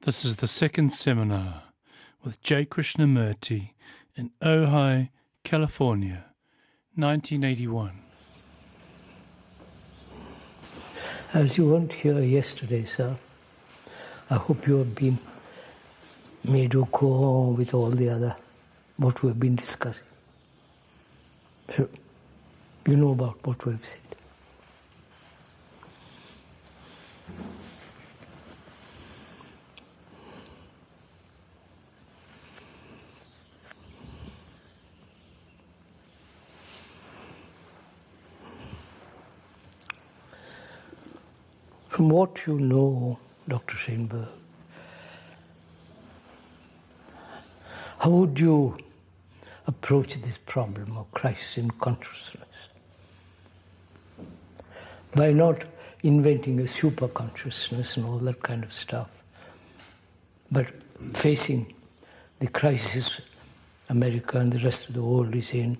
This is the second seminar with J. Krishnamurti in Ojai, California, 1981. As you weren't here yesterday, sir, I hope you have been made to go on with all the other, what we've been discussing. So, you know about what we've said. From what you know, Dr. Steinberg, how would you approach this problem of crisis in consciousness? By not inventing a super consciousness and all that kind of stuff, but facing the crisis America and the rest of the world is in,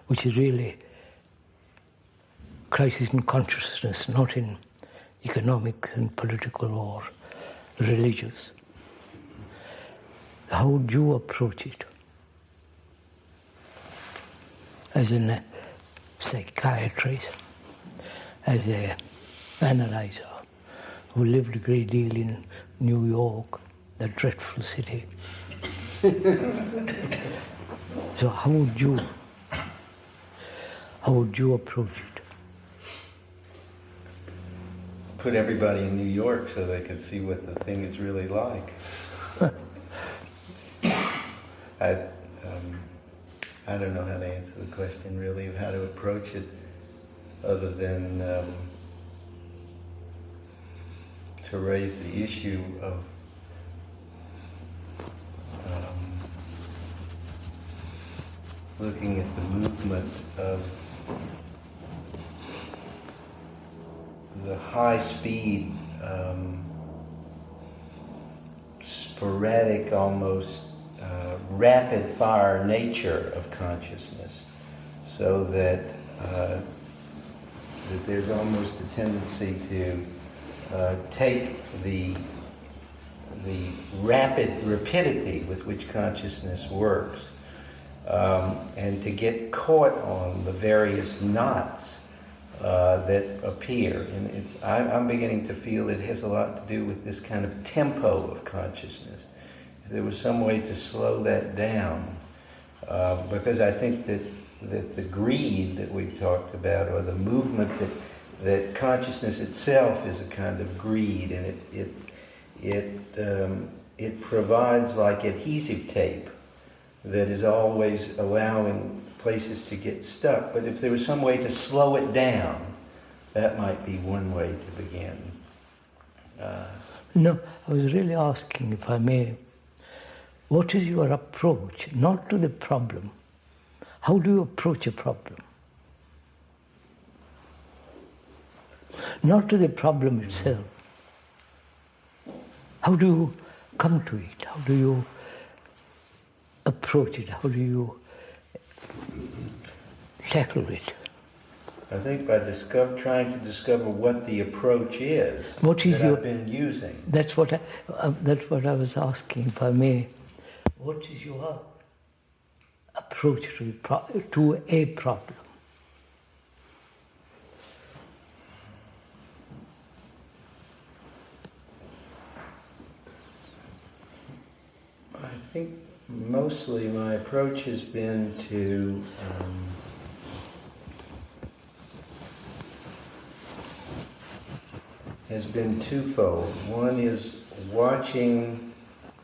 which is really crisis in consciousness, not in economic and political or religious. How would you approach it? As a psychiatrist, as an analyzer who lived a great deal in New York, that dreadful city. So how would you approach it? Put everybody in New York so they could see what the thing is really like. I don't know how to answer the question really of how to approach it, other than to raise the issue of looking at the movement of the high-speed, sporadic, almost rapid-fire nature of consciousness, so that there's almost a tendency to take the rapid rapidity with which consciousness works and to get caught on the various knots that appear. And I'm beginning to feel it has a lot to do with this kind of tempo of consciousness. If there was some way to slow that down, because I think that the greed that we've talked about, or the movement that consciousness itself is a kind of greed, and it provides like adhesive tape that is always allowing places to get stuck. But if there was some way to slow it down, that might be one way to begin. No, I was really asking, if I may, what is your approach, not to the problem? How do you approach a problem? Not to the problem itself. How do you come to it? How do you approach it? How do you tackle it? I think by trying to discover what the approach is I've been using. That's what I was asking, if I may. What is your approach to a problem? I think mostly my approach has been to twofold. One is watching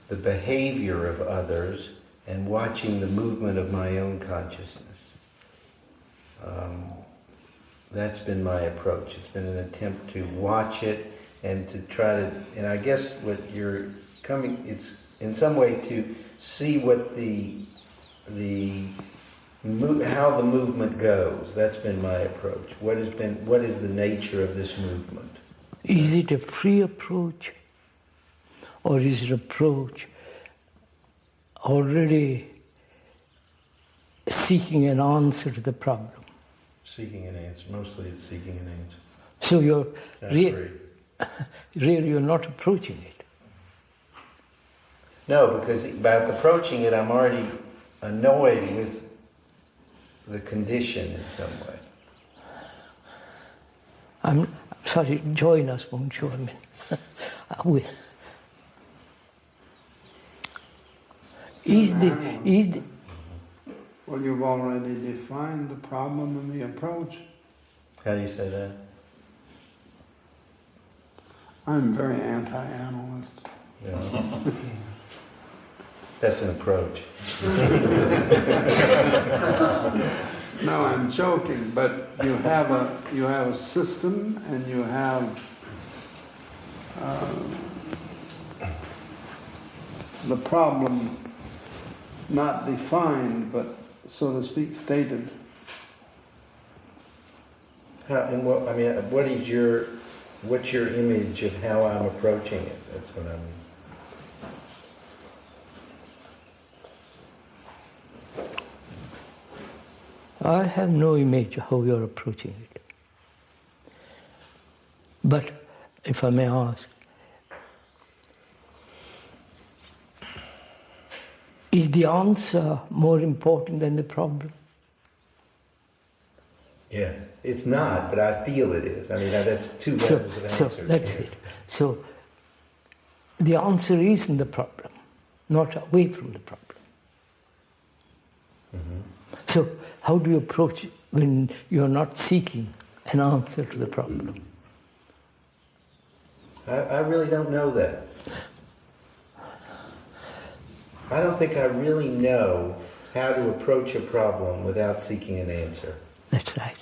the behavior of others and watching the movement of my own consciousness. That's been my approach. It's been an attempt to watch it and to try to, and I guess what you're coming, it's in some way to see what how the movement goes. That's been my approach. What is the nature of this movement? Is it a free approach, or is it approach already seeking an answer to the problem? Seeking an answer. Mostly it's seeking an answer. So you're really you're not approaching it. No, because by approaching it, I'm already annoyed with the condition in some way. I'm sorry, join us, won't you? I mean, Well, you've already defined the problem and the approach. How do you say that? I'm very anti-analyst. Yeah. That's an approach. No, I'm joking, but you have a system, and you have the problem not defined, but so to speak, stated. What's your image of how I'm approaching it? That's what I mean. I have no image of how you're approaching it. But, if I may ask, is the answer more important than the problem? Yeah, it's not, but I feel it is. I mean, that's two levels of answer. So that's it. So the answer is in the problem, not away from the problem. Mm-hmm. So how do you approach it when you're not seeking an answer to the problem? I really don't know that. I don't think I really know how to approach a problem without seeking an answer. That's right.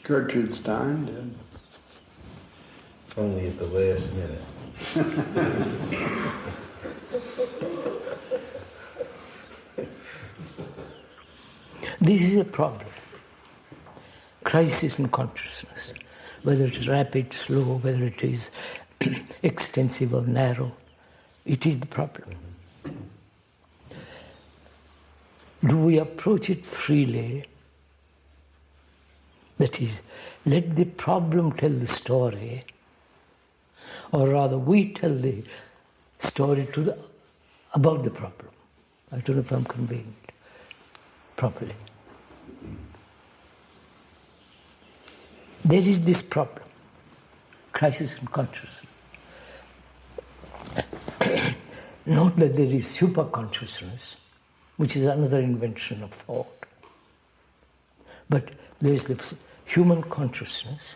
Gertrude Stein did. Only at the last minute. This is a problem. Crisis in consciousness. Whether it's rapid, slow, whether it is extensive or narrow, it is the problem. Do we approach it freely? That is, let the problem tell the story, or rather we tell the story about the problem. I don't know if I'm conveying it properly. There is this problem, crisis in consciousness. Not that there is superconsciousness, which is another invention of thought, but there is the human consciousness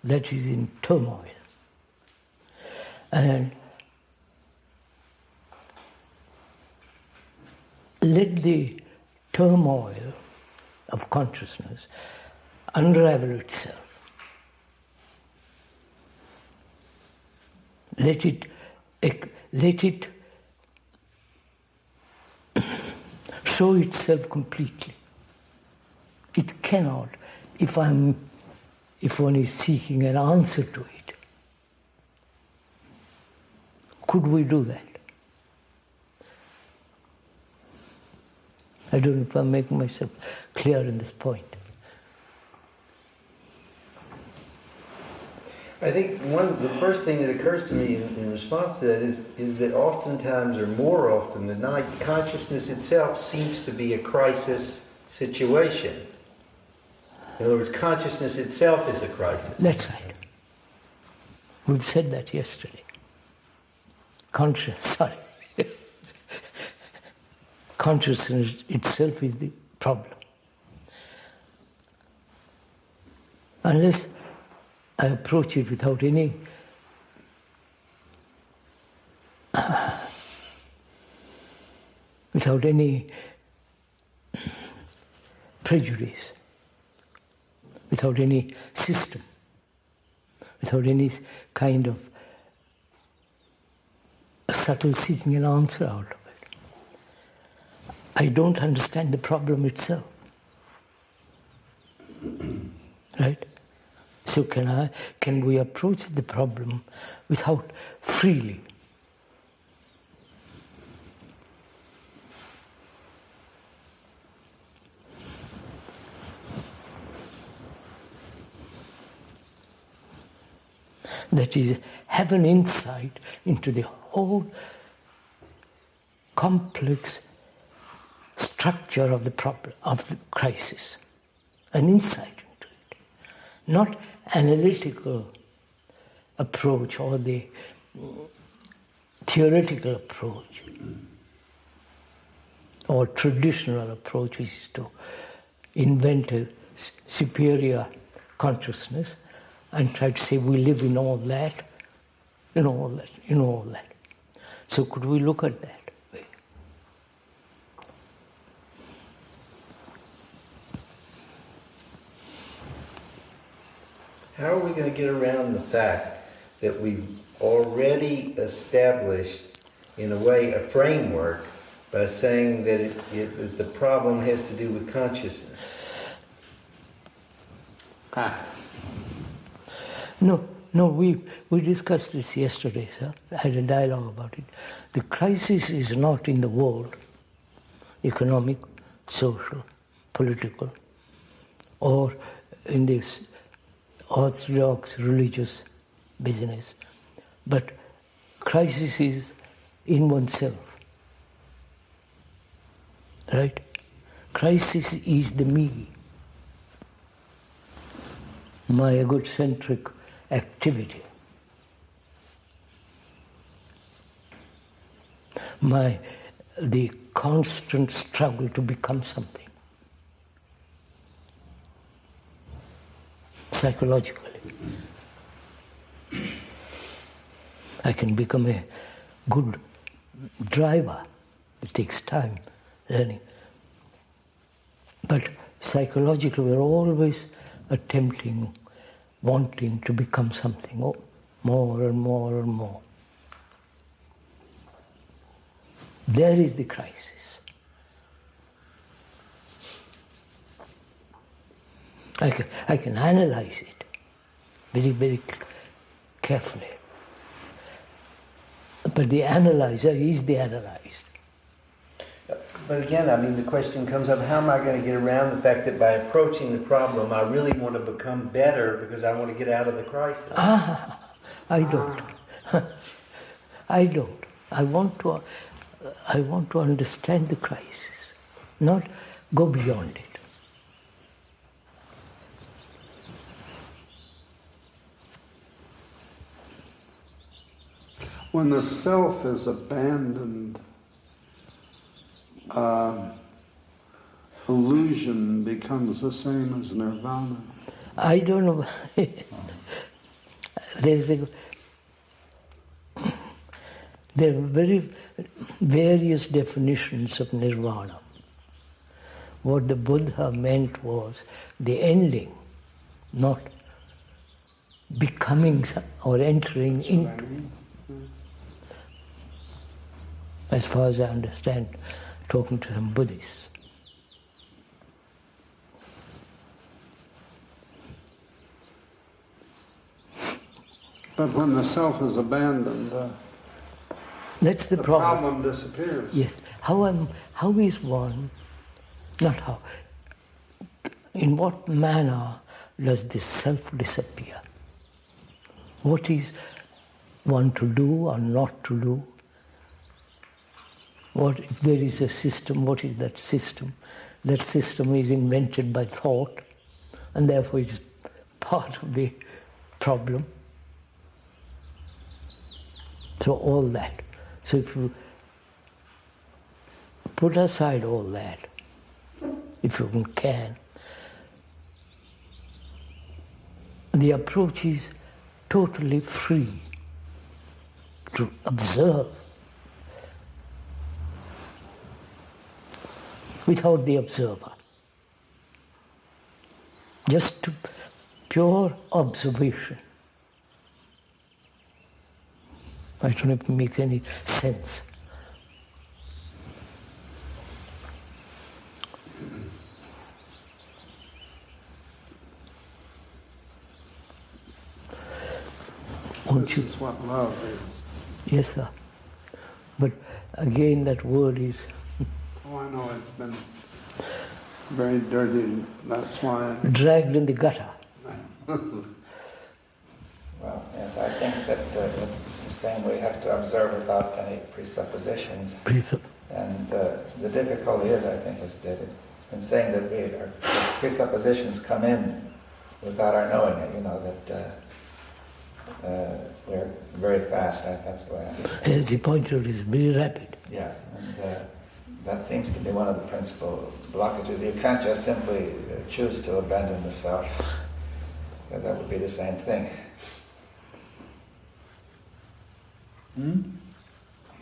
that is in turmoil. And let the turmoil of consciousness unravel itself. Let it show itself completely. It cannot, if one is seeking an answer to it. Could we do that? I don't know if I'm making myself clear in this point. I think the first thing that occurs to me in response to that is that oftentimes, or more often than not, consciousness itself seems to be a crisis situation. In other words, consciousness itself is a crisis. That's right. We've said that yesterday. Consciousness itself is the problem. Unless I approach it without any prejudice, without any system, without any kind of subtle seeking an answer out of it. I don't understand the problem itself. Right? So can we approach the problem without freely? That is, have an insight into the whole complex structure of the problem, of the crisis. An insight into it. Not analytical approach or the theoretical approach or traditional approach, which is to invent a superior consciousness and try to say we live in all that, in all that, in all that. So could we look at that way? How are we going to get around the fact that we've already established, in a way, a framework by saying that the problem has to do with consciousness? No, we discussed this yesterday, sir. I had a dialogue about it. The crisis is not in the world, economic, social, political, or in this orthodox religious business, but crisis is in oneself. Right? Crisis is the me. My egocentric activity. The constant struggle to become something. Psychologically. I can become a good driver. It takes time, learning. But psychologically we're always attempting, wanting to become something more and more and more. There is the crisis. I can analyze it very, very carefully. But the analyzer is the analyzed. But again, I mean, the question comes up, how am I going to get around the fact that by approaching the problem, I really want to become better because I want to get out of the crisis? I don't. I don't. I want to understand the crisis, not go beyond it. When the self is abandoned, illusion becomes the same as nirvana. I don't know. There are very various definitions of nirvana. What the Buddha meant was the ending, not becoming or entering into. As far as I understand, talking to some Buddhists. But when the self is abandoned, that's the problem disappears. Yes. How is one, not how, in what manner does this self disappear? What is one to do or not to do? What if there is a system, what is that system? That system is invented by thought, and therefore it's part of the problem. So all that. So if you put aside all that, if you can, the approach is totally free to observe without the observer. Just to pure observation. I don't know if it makes any sense. This is what love is. Yes, sir. But again, that word is... Oh, I know, it's been very dirty, that's why... dragged in the gutter. Well, yes. Yes, I think that the same we have to observe without any presuppositions. And the difficulty is, I think, as David has been saying, that the presuppositions come in without our knowing it, that we're very fast. That's the way I understand. As the pointer is very rapid. Yes, and that seems to be one of the principal blockages. You can't just simply choose to abandon the self. That would be the same thing.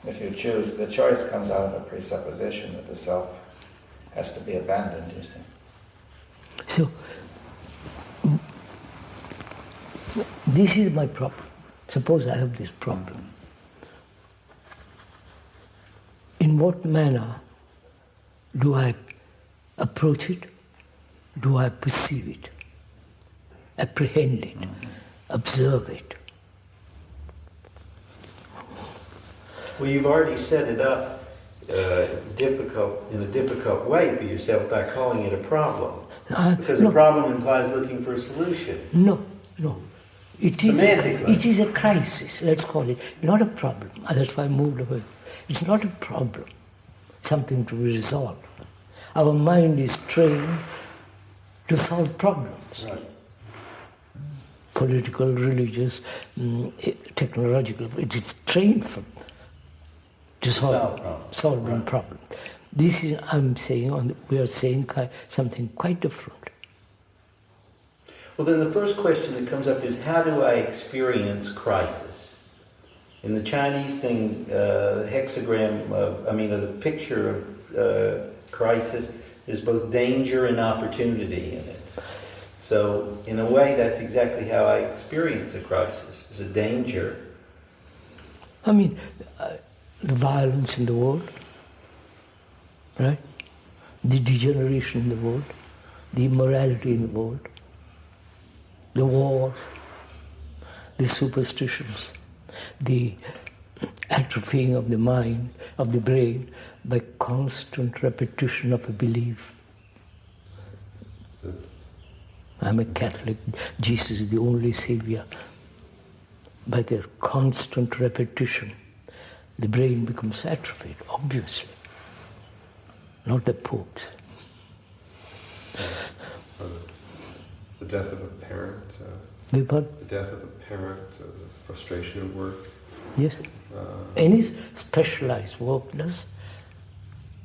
If you choose, the choice comes out of a presupposition that the self has to be abandoned, you see. So, this is my problem. Suppose I have this problem. In what manner do I approach it? Do I perceive it? Apprehend it? Observe it? Well, you've already set it up in a difficult way for yourself by calling it a problem. Because a problem implies looking for a solution. No. It is a crisis, let's call it. Not a problem. That's why I moved away. It's not a problem. Something to be resolved. Our mind is trained to solve problems. Right. Political, religious, technological. It is trained to solving problems. This is, we are saying something quite different. Well, then the first question that comes up is, how do I experience crisis? In the Chinese thing, the hexagram the picture of crisis is both danger and opportunity in it. So, in a way, that's exactly how I experience a crisis. It's a danger. The violence in the world, right? The degeneration in the world, the immorality in the world, the wars, the superstitions, the atrophying of the mind, of the brain, by constant repetition of a belief. I'm a Catholic, Jesus is the only Savior. By the constant repetition, the brain becomes atrophied, obviously. Not the popes. The death of a parent. The death of a parent, the frustration of work. Yes. Any specialized work does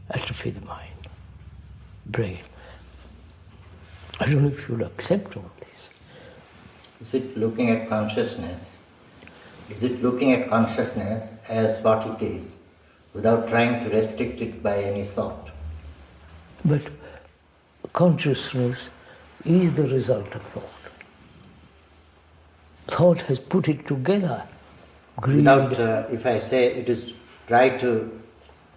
atrophy the mind, brain. I don't know if you would accept all this. Is it looking at consciousness? Is it looking at consciousness as what it is, without trying to restrict it by any thought? But consciousness is the result of thought. Thought has put it together. Without, if I say it is, try to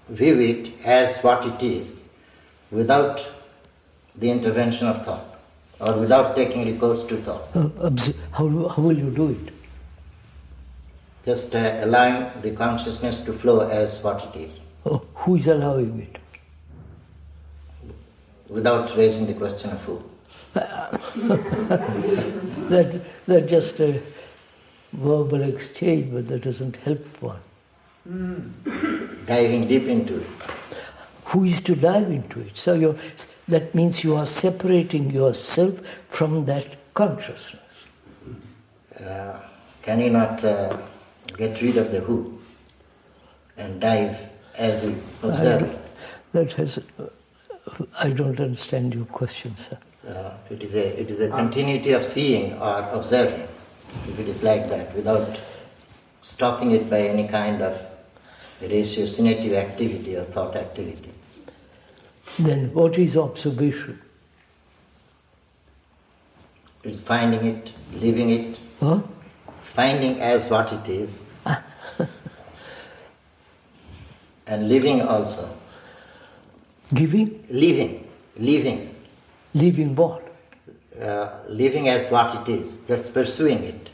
view it as what it is, without the intervention of thought, or without taking recourse to thought. How will you do it? Just allowing the consciousness to flow as what it is. Who is allowing it? Without raising the question of who. That's just a verbal exchange, but that doesn't help one. Diving deep into it. Who is to dive into it? So that means you are separating yourself from that consciousness. Can you not get rid of the who and dive as you observe? I don't understand your question, sir. It is a continuity of seeing or observing, if it is like that, without stopping it by any kind of ratiocinative activity or thought activity. Then what is observation? It's finding it, living it, finding as what it is, and living also. Giving? Living. Living what? Living as what it is, just pursuing it.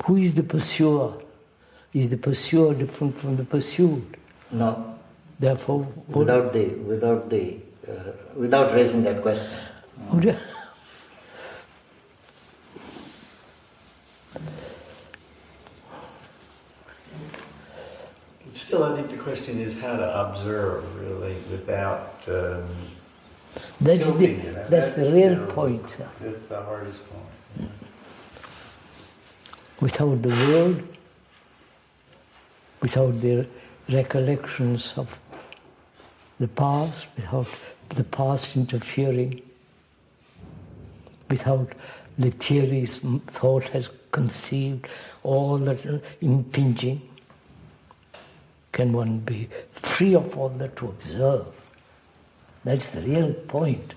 Who is the pursuer? Is the pursuer different from the pursued? No. Therefore, without raising that question. But still, I think the question is how to observe, really, without that's the real point, sir. That's the hardest point. Yeah. Without the world, without the recollections of the past, without the past interfering, without the theories thought has conceived, all that impinging, can one be free of all that to observe? That's the real point.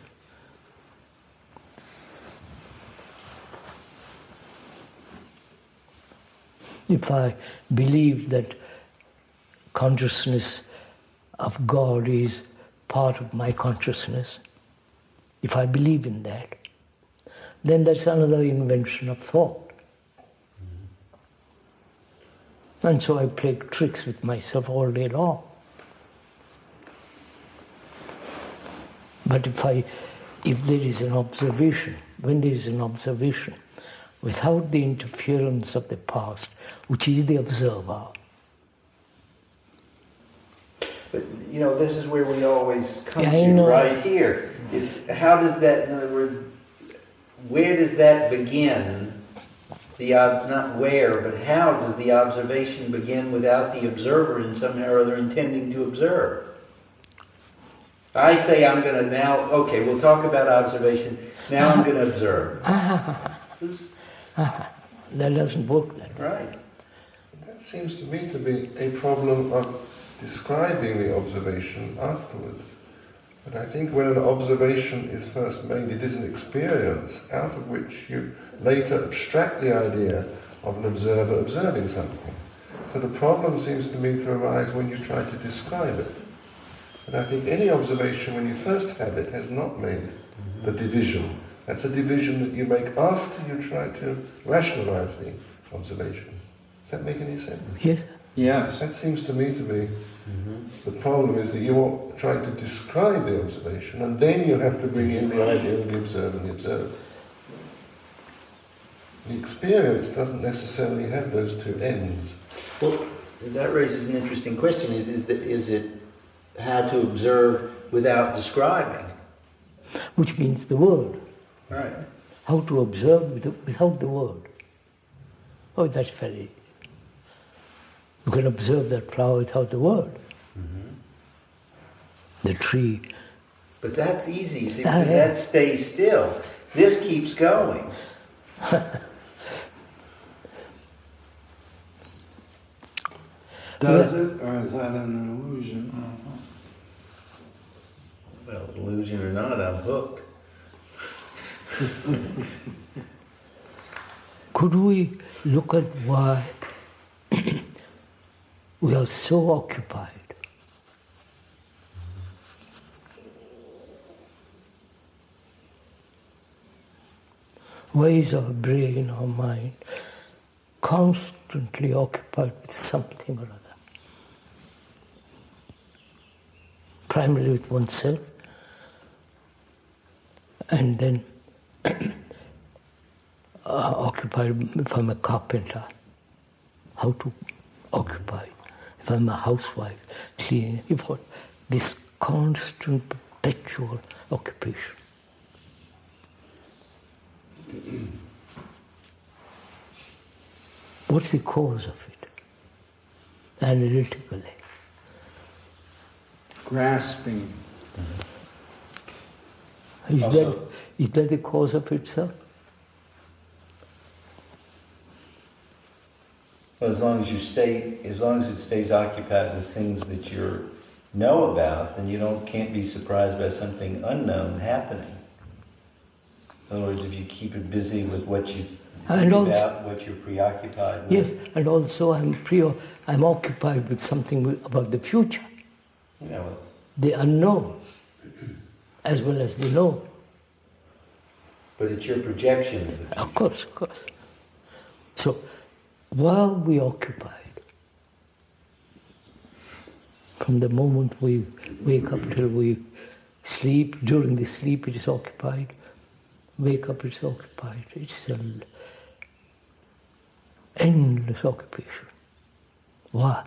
If I believe that consciousness of God is part of my consciousness, if I believe in that, then that's another invention of thought. And so I play tricks with myself all day long. But if there is an observation, when there is an observation, without the interference of the past, which is the observer. But, this is where we always come to, right here. How does that, in other words, where does that begin? Not where, but how does the observation begin without the observer in somehow or other intending to observe? I say I'm going to now, okay, we'll talk about observation. Now I'm going to observe. That doesn't work that way. Right. That seems to me to be a problem of describing the observation afterwards. But I think when an observation is first made, it is an experience out of which you later abstract the idea of an observer observing something. So the problem seems to me to arise when you try to describe it. And I think any observation, when you first have it, has not made the division. That's a division that you make after you try to rationalize the observation. Does that make any sense? Yes. Yes. That seems to me to be the problem, is that you try to describe the observation, and then you have to bring in the idea of the observer and the observed. The experience doesn't necessarily have those two ends. Well, that raises an interesting question. Is it how to observe without describing? Which means the word. Right. How to observe without the word. Oh, that's very... You can observe that flower without the word. The tree. But that's easy, see, because that stays still. This keeps going. Does it, or is that an illusion? Well, illusion or not, I'm hooked. Could we look at why we are so occupied? Why is our brain, our mind, constantly occupied with something or other? Primarily with oneself, and then occupied. If I'm a carpenter, how to occupy? If I'm a housewife, cleaning. This constant, perpetual occupation. What's the cause of it? Analytically. Grasping. Is that the cause of it, sir? Well, as long as it stays occupied with things that you know about, then you can't be surprised by something unknown happening. In other words, if you keep it busy with what you think about, what you're preoccupied with. Yes, and also I'm occupied with something about the future. The unknown, as well as the known. But it's your projection of the future. Of course. So, while we occupied, from the moment we wake up till we sleep, during the sleep it is occupied, wake up it's occupied. It's an endless occupation. Why?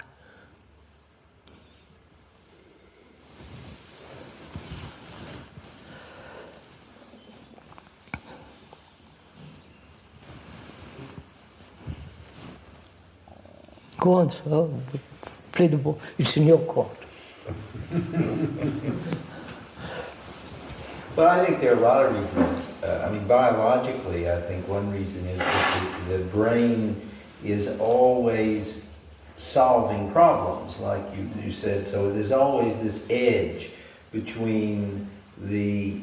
Go on, sir. Play the ball. It's in your court. Well, I think there are a lot of reasons. Biologically, I think one reason is that the brain is always solving problems, like you said. So there's always this edge between the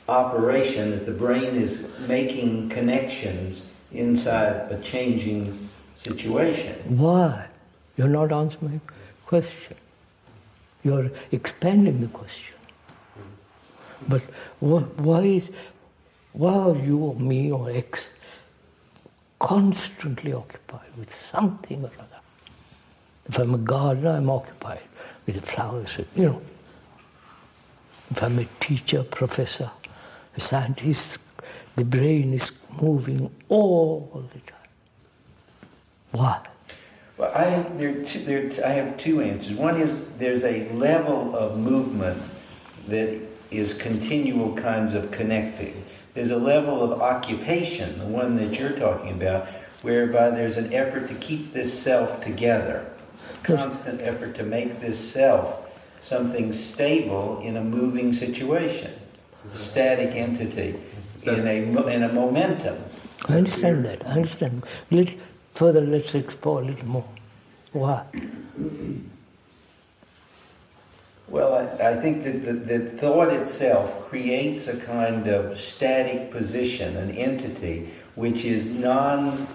operation that the brain is making connections inside a changing situation. Why? You're not answering my question. You're expanding the question. But why are you or me or X constantly occupied with something or other? If I'm a gardener, I'm occupied with the flowers, If I'm a teacher, professor, a scientist, the brain is moving all the time. Why? Well, I have two answers. One is there's a level of movement that is continual kinds of connecting. There's a level of occupation, the one that you're talking about, whereby there's an effort to keep this self together, constant effort to make this self something stable in a moving situation, static entity, in a momentum. I understand that. Let's explore a little more. Why? Well, I think that the thought itself creates a kind of static position, an entity, which is non-moving.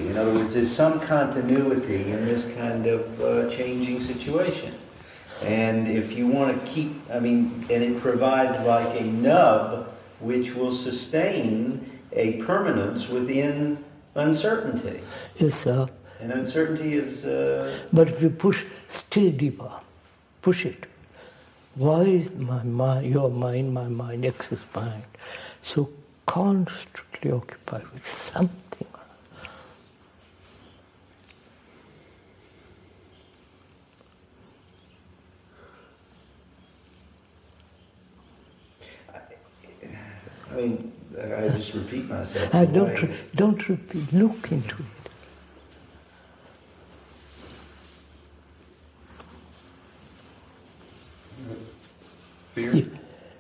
In other words, there's some continuity in this kind of changing situation. And if you want to keep, and it provides like a nub which will sustain a permanence within uncertainty. Yes, sir. And uncertainty is... But if you push still deeper, push it. Why is my mind, your mind, my mind, X's mind, so constantly occupied with something? I just repeat myself. Don't repeat. Look into it. Fear?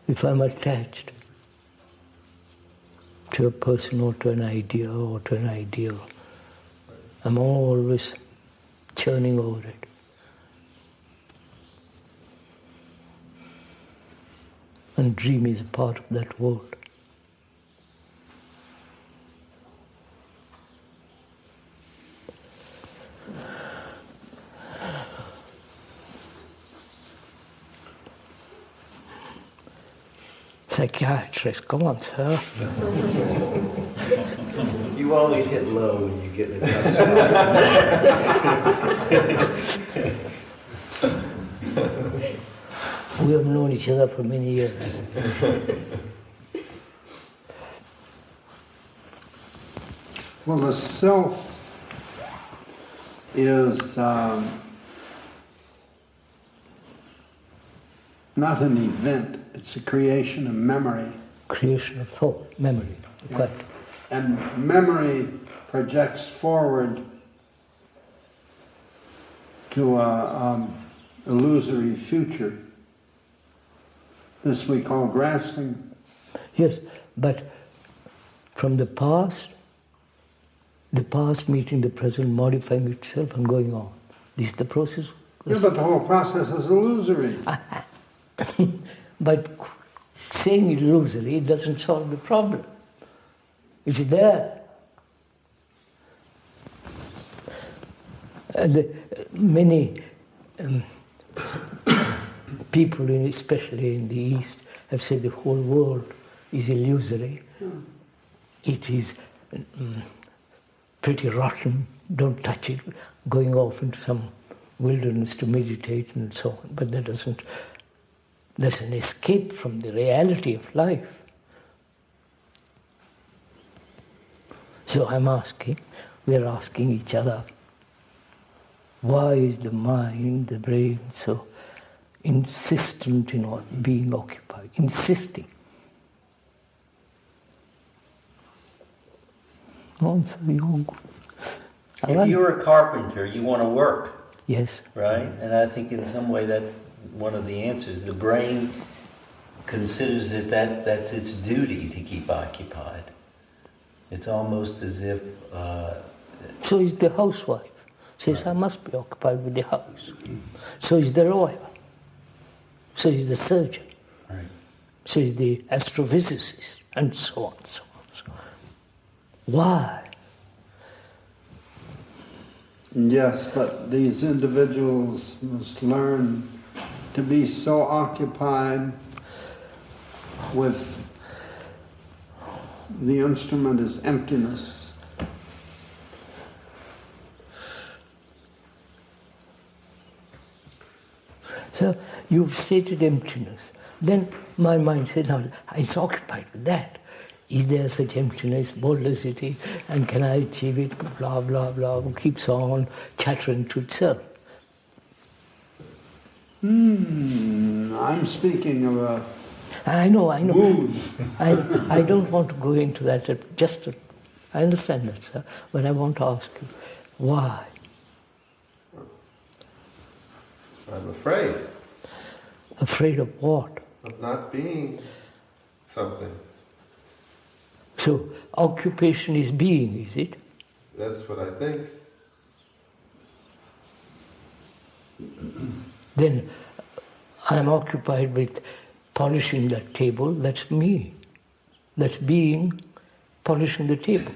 If I'm attached to a person or to an idea or to an ideal, I'm always churning over it. And dream is a part of that world. Psychiatrist, come on, sir. You always hit low when you get in the We have known each other for many years. Well, the self is not an event, it's a creation of memory. Creation of thought, memory. Yeah. And memory projects forward to an illusory future. This we call grasping. Yes, but from the past meeting the present, modifying itself and going on. This is the process. Yeah, but the whole process is illusory. But saying illusory, it doesn't solve the problem. It is there. Many people, especially in the East, have said the whole world is illusory. It is pretty rotten, don't touch it, going off into some wilderness to meditate and so on. But there's an escape from the reality of life. So we're asking each other, why is the mind, the brain, so insistent in being occupied, insisting? Answer, you. If you're a carpenter, you want to work, Yes. right? And I think in some way that's one of the answers. The brain considers it that's its duty to keep occupied. It's almost as if... So is the housewife. Says, I must be occupied with the house. So is the lawyer. So is the surgeon. Right. So is the astrophysicist, and so on, so on, so on. Why? Yes, but these individuals must learn to be so occupied with the instrument as emptiness. So you've stated emptiness. Then my mind said, now it's occupied with that. Is there such emptiness? What does it is? And can I achieve it? Blah, blah, blah. Keeps on chattering to itself. I'm speaking of a I know. mood. I don't want to go into that. I understand that, sir. But I want to ask you, why? I'm afraid Afraid of what? of not being something. So occupation is being, is it? That's what I think. Then I'm occupied with polishing that table. That's me. That's being, polishing the table.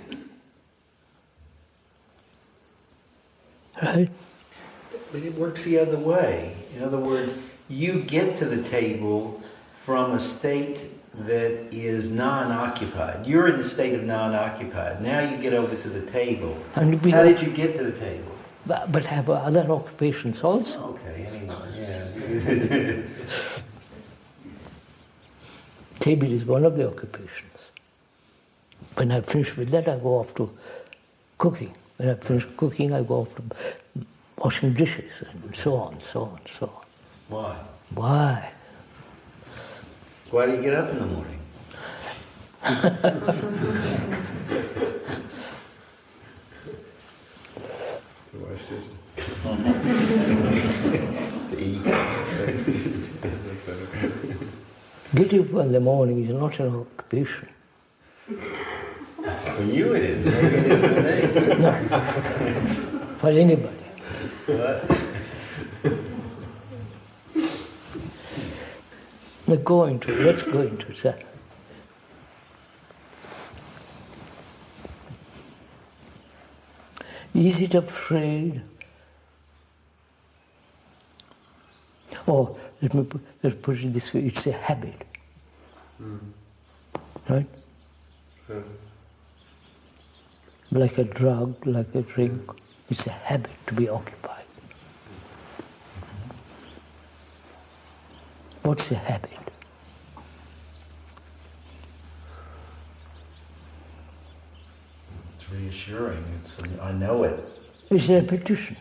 Right? But it works the other way. In other words, you get to the table from a state that is non-occupied. You're in the state of non-occupied. Now you get over to the table. And How did you get to the table? But have other occupations also. Okay, anyway, yeah. Table is one of the occupations. When I finish with that, I go off to cooking. When I finish cooking, I go off to washing dishes, and so on, so on, so on. Why? Why? Why do you get up in the morning? To wash dishes. To eat. Getting up in the morning is not an occupation. For you it is. Maybe it is for me. No. For anybody. What? Let's go into that. Is it afraid? Or let's put it this way, it's a habit. Right? Yeah. Like a drug, like a drink, it's a habit to be occupied. What's the habit? It's reassuring. I know it. It's repetition.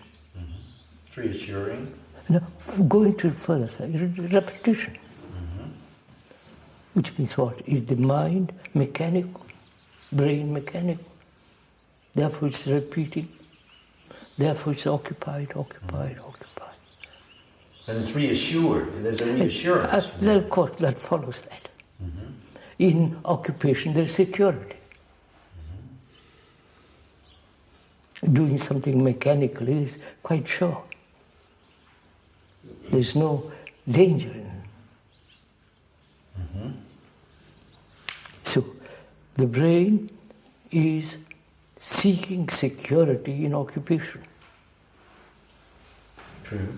It's reassuring. Now, going to further, repetition. Which means what? Is the mind mechanical? Brain mechanical? Therefore it's repeating. Therefore it's occupied. And it's reassured. There's a reassurance. Then of course that follows that. In occupation there's security. Doing something mechanically is quite sure. There's no danger in it. So the brain is seeking security in occupation. True.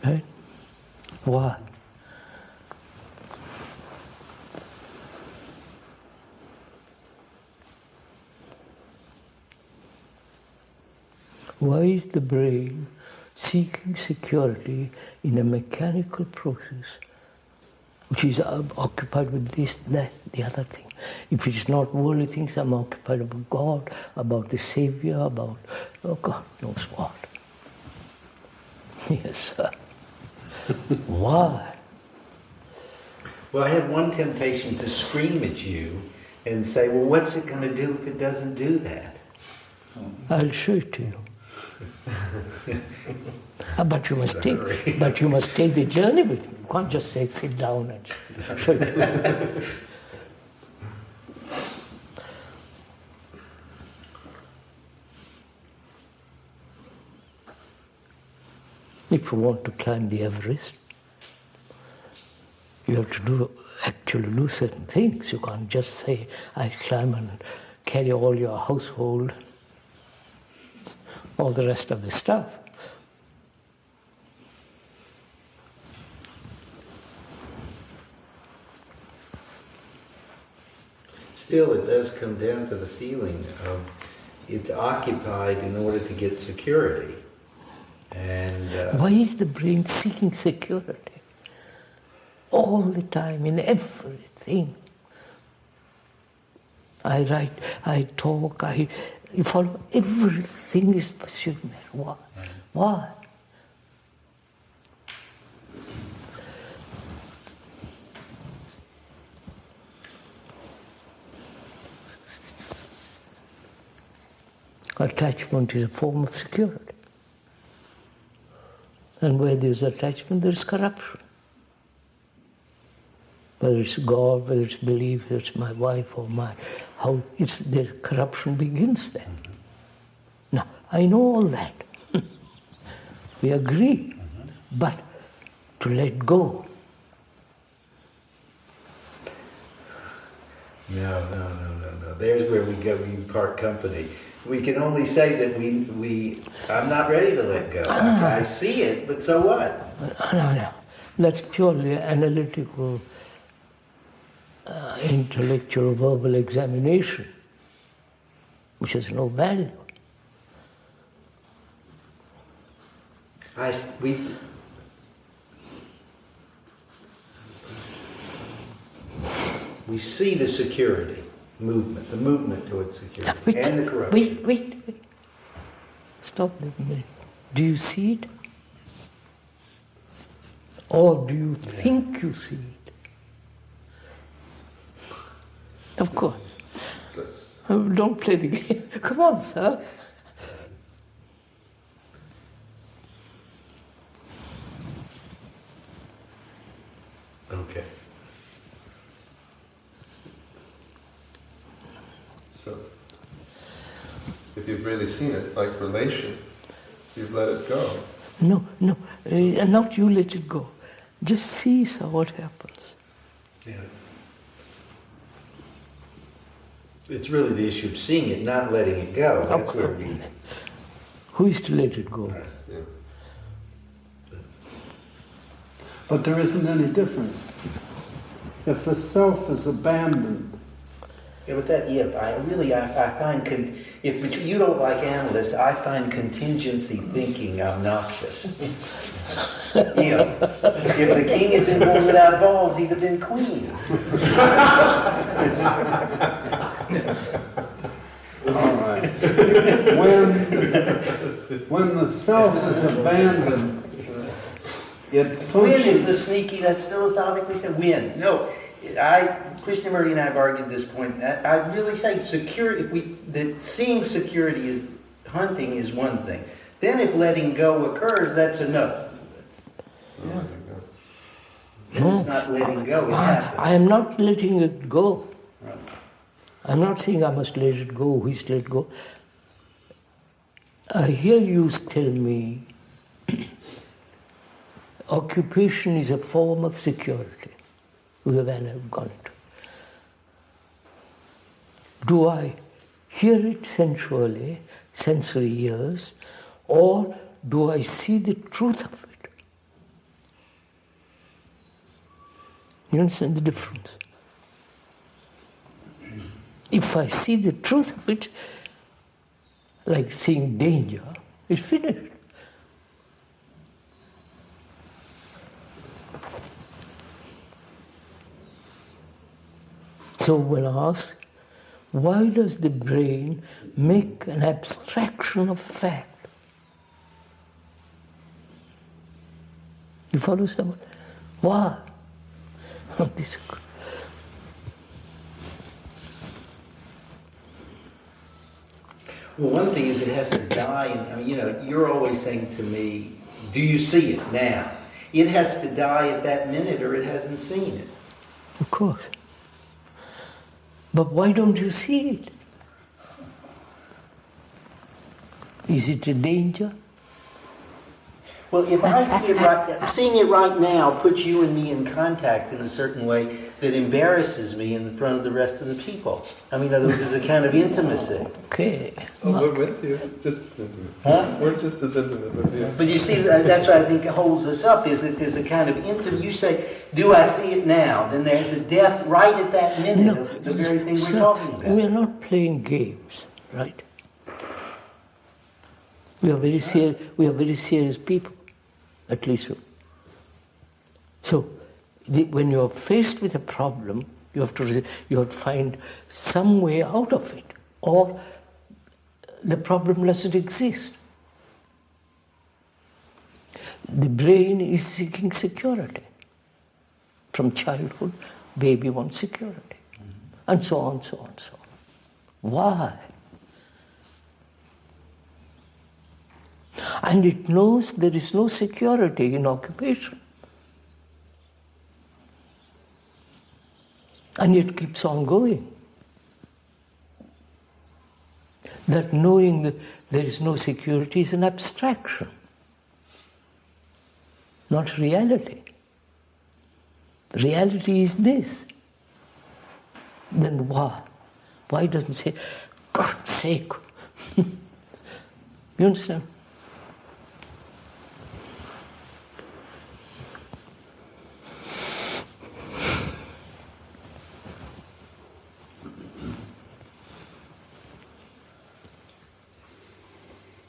Right? Why? Why is the brain seeking security in a mechanical process which is occupied with this, that, the other thing? If it is not worldly things, I'm occupied about God, about the Savior, about God knows what. Yes, sir. Why? Well, I have one temptation to scream at you and say, well, what's it going to do if it doesn't do that? I'll show it to you. But you must take the journey with me. You can't just say sit down and show it to you. If you want to climb the Everest, you have to actually do certain things. You can't just say, I climb and carry all your household, all the rest of the stuff. Still, it does come down to the feeling of it's occupied in order to get security. And why is the brain seeking security? All the time, in everything. I write, I talk, you follow, everything is pursuing that. Why? Why? Attachment is a form of security. And where there's attachment, there's corruption. Whether it's God, whether it's belief, whether it's my wife or my house, the corruption begins there. Now, I know all that. We agree. But to let go. No. There's where we part company. We can only say that I'm not ready to let go. I see it, but so what? No. That's purely analytical, intellectual, verbal examination, which has no value. We see the security movement, the movement towards security, and the corruption. Wait. Stop a minute. Do you see it? Or do you think you see it? Of course. Don't play the game. Come on, sir. Okay. So, if you've really seen it, like relation, you've let it go. No, not you let it go. Just see, sir, what happens. Yeah. It's really the issue of seeing it, not letting it go. That's where we... Who is to let it go? Yeah. But there isn't any difference. If the self is abandoned. Yeah, but that I find if you don't like analysts, I find contingency thinking obnoxious. If the king had been born without balls, he'd have been queen. All right. When the self is abandoned, it functions. When is the sneaky? That's philosophically said. When? No. Krishnamurti and I have argued this point. I really say security. That seeing security is hunting is one thing. Then, if letting go occurs, that's another. Yeah. It's not letting go. It happens. I am not letting it go. Right. I'm not saying I must let it go. Who is to let go? I hear you tell me occupation is a form of security. We have gone into. Do I hear it sensually, sensory ears, or do I see the truth of it? You understand the difference? If I see the truth of it, like seeing danger, it's finished. So when I ask, why does the brain make an abstraction of fact? You follow someone? Why? Well, one thing is it has to die. I mean, you're always saying to me, do you see it now? It has to die at that minute or it hasn't seen it. Of course. But why don't you see it? Is it a danger? Well, if I see it seeing it right now puts you and me in contact in a certain way that embarrasses me in front of the rest of the people. I mean, in other words, there's a kind of intimacy. Okay. Oh, we're with you. Just as intimate. Huh? We're just as intimate with you. But you see, that's what I think holds us up, is that there's a kind of intimate. You say, do I see it now? Then there's a death right at that minute of the very thing we're talking about. We are not playing games, right? We are very serious people, at least so. So, when you are faced with a problem, you have to find some way out of it, or the problem doesn't exist. The brain is seeking security. From childhood, baby wants security, and so on, so on, so on. Why? And it knows there is no security in occupation. And it keeps on going. That knowing that there is no security is an abstraction, not reality. Reality is this. Then why? Why doesn't it say, God's sake? You understand?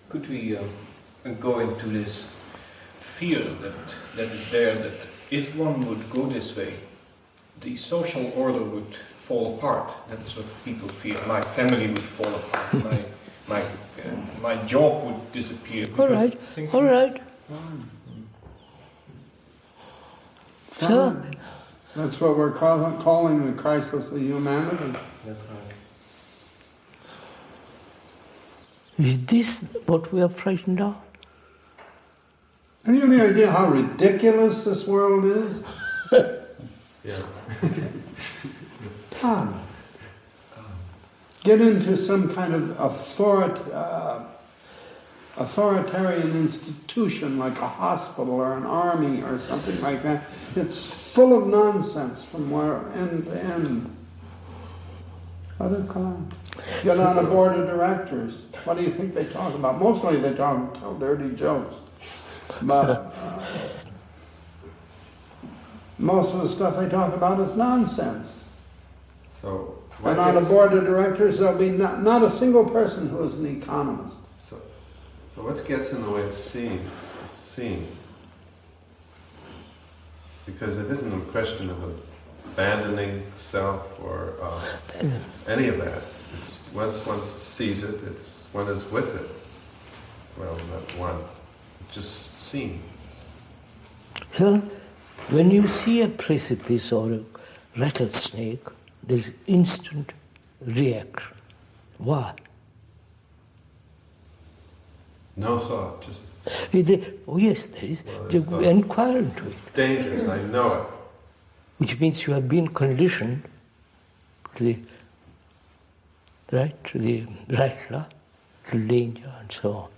Could we go into this fear that is there, that if one would go this way, the social order would fall apart? That is what people fear. My family would fall apart. My job would disappear. All right. So, That's what we're calling the crisis of humanity. That's right. is this what we are frightened of? Have you any idea how ridiculous this world is? Yeah. Get into some kind of authoritarian institution like a hospital or an army or something like that. It's full of nonsense from end to end. Get on a board of directors. What do you think they talk about? Mostly they tell dirty jokes. But most of the stuff they talk about is nonsense. So, and on a board of directors, there'll be not a single person who is an economist. So what gets in the way of seeing? Because it isn't a question of abandoning self or any of that. It's once one sees it, one is with it. Well, not one, just seen. So, when you see a precipice or a rattlesnake, there's instant reaction. Why? No thought, just... Oh yes, there is. You inquire into it. It's dangerous, I know it. Which means you have been conditioned to the rattler, to danger and so on.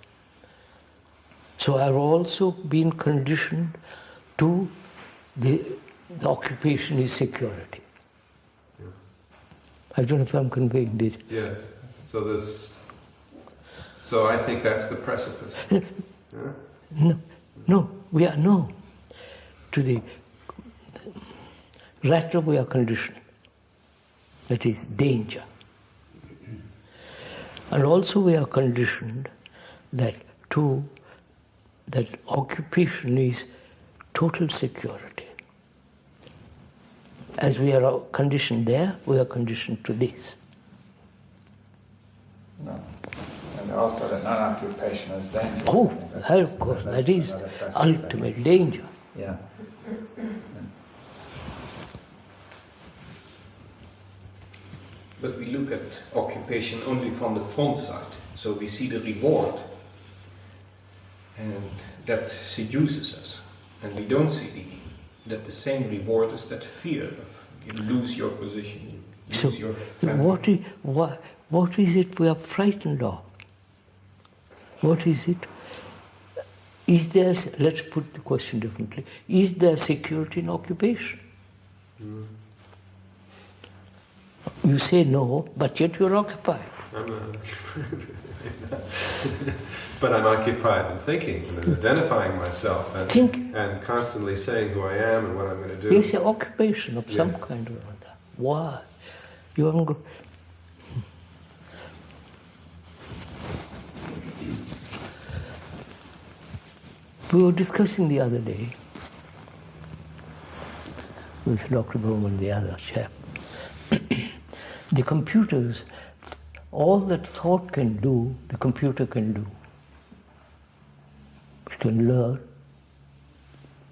So I've also been conditioned to the occupation is security. Yeah. I don't know if I'm conveying this. Yes. So I think that's the precipice. Yeah? No. To the rattler we are conditioned. That is danger. And also we are conditioned that occupation is total security. As we are conditioned there, we are conditioned to this. No. And also the non-occupation is danger. Oh, of course, that is ultimate danger. Yeah. But we look at occupation only from the front side. So we see the reward, and that seduces us. And we don't see that the same reward is that fear of you lose your position, you lose your family. What is it we are frightened of? What is it? Is there, let's put the question differently, is there security in occupation? You say no, but yet you're occupied. But I'm occupied in thinking and identifying myself and constantly saying who I am and what I'm going to do. Yes, an occupation of some kind or other. Why? You haven't got... We were discussing the other day with Dr. Bohm and the other chap. The computers, all that thought can do, the computer can do. It can learn,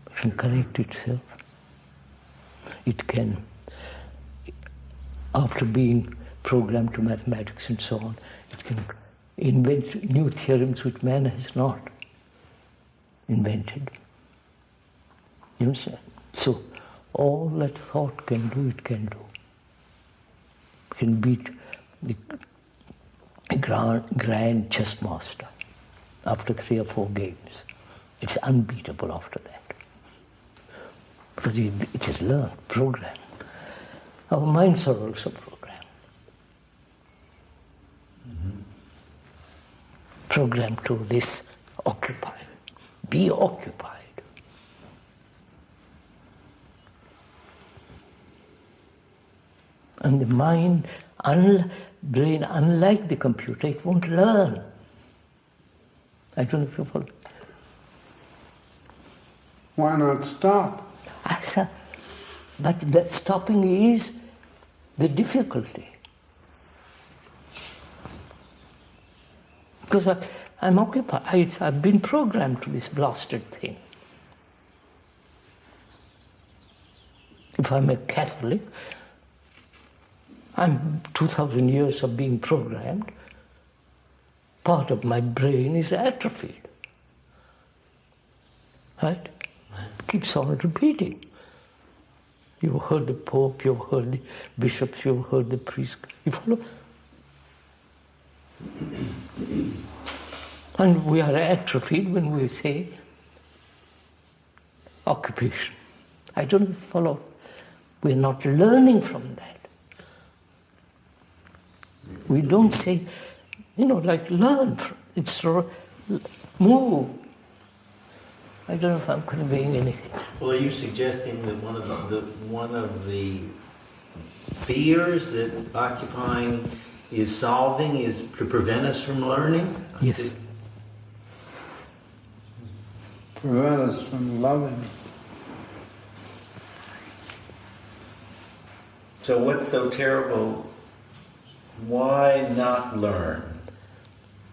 it can correct itself. It can, after being programmed to mathematics and so on, it can invent new theorems which man has not invented. You understand? So, all that thought can do, it can do. It can beat the grand chess master after 3 or 4 games. It's unbeatable after that. Because it is learned, programmed. Our minds are also programmed. Programmed to this occupy. Be occupied. And the mind, brain, unlike the computer, it won't learn. I don't know if you follow. Why not stop? But that stopping is the difficulty. Because I'm occupied, I've been programmed to this blasted thing. If I'm a Catholic, I'm 2,000 years of being programmed. Part of my brain is atrophied. Right? It keeps on repeating. You've heard the Pope, you've heard the bishops, you've heard the priests. You follow? And we are atrophied when we say occupation. I don't follow. We're not learning from that. We don't say, like learn. It's move. I don't know if I'm conveying anything. Well, are you suggesting that one of the fears that occupying is solving is to prevent us from learning? Yes. Prevent us from loving. So what's so terrible? Why not learn?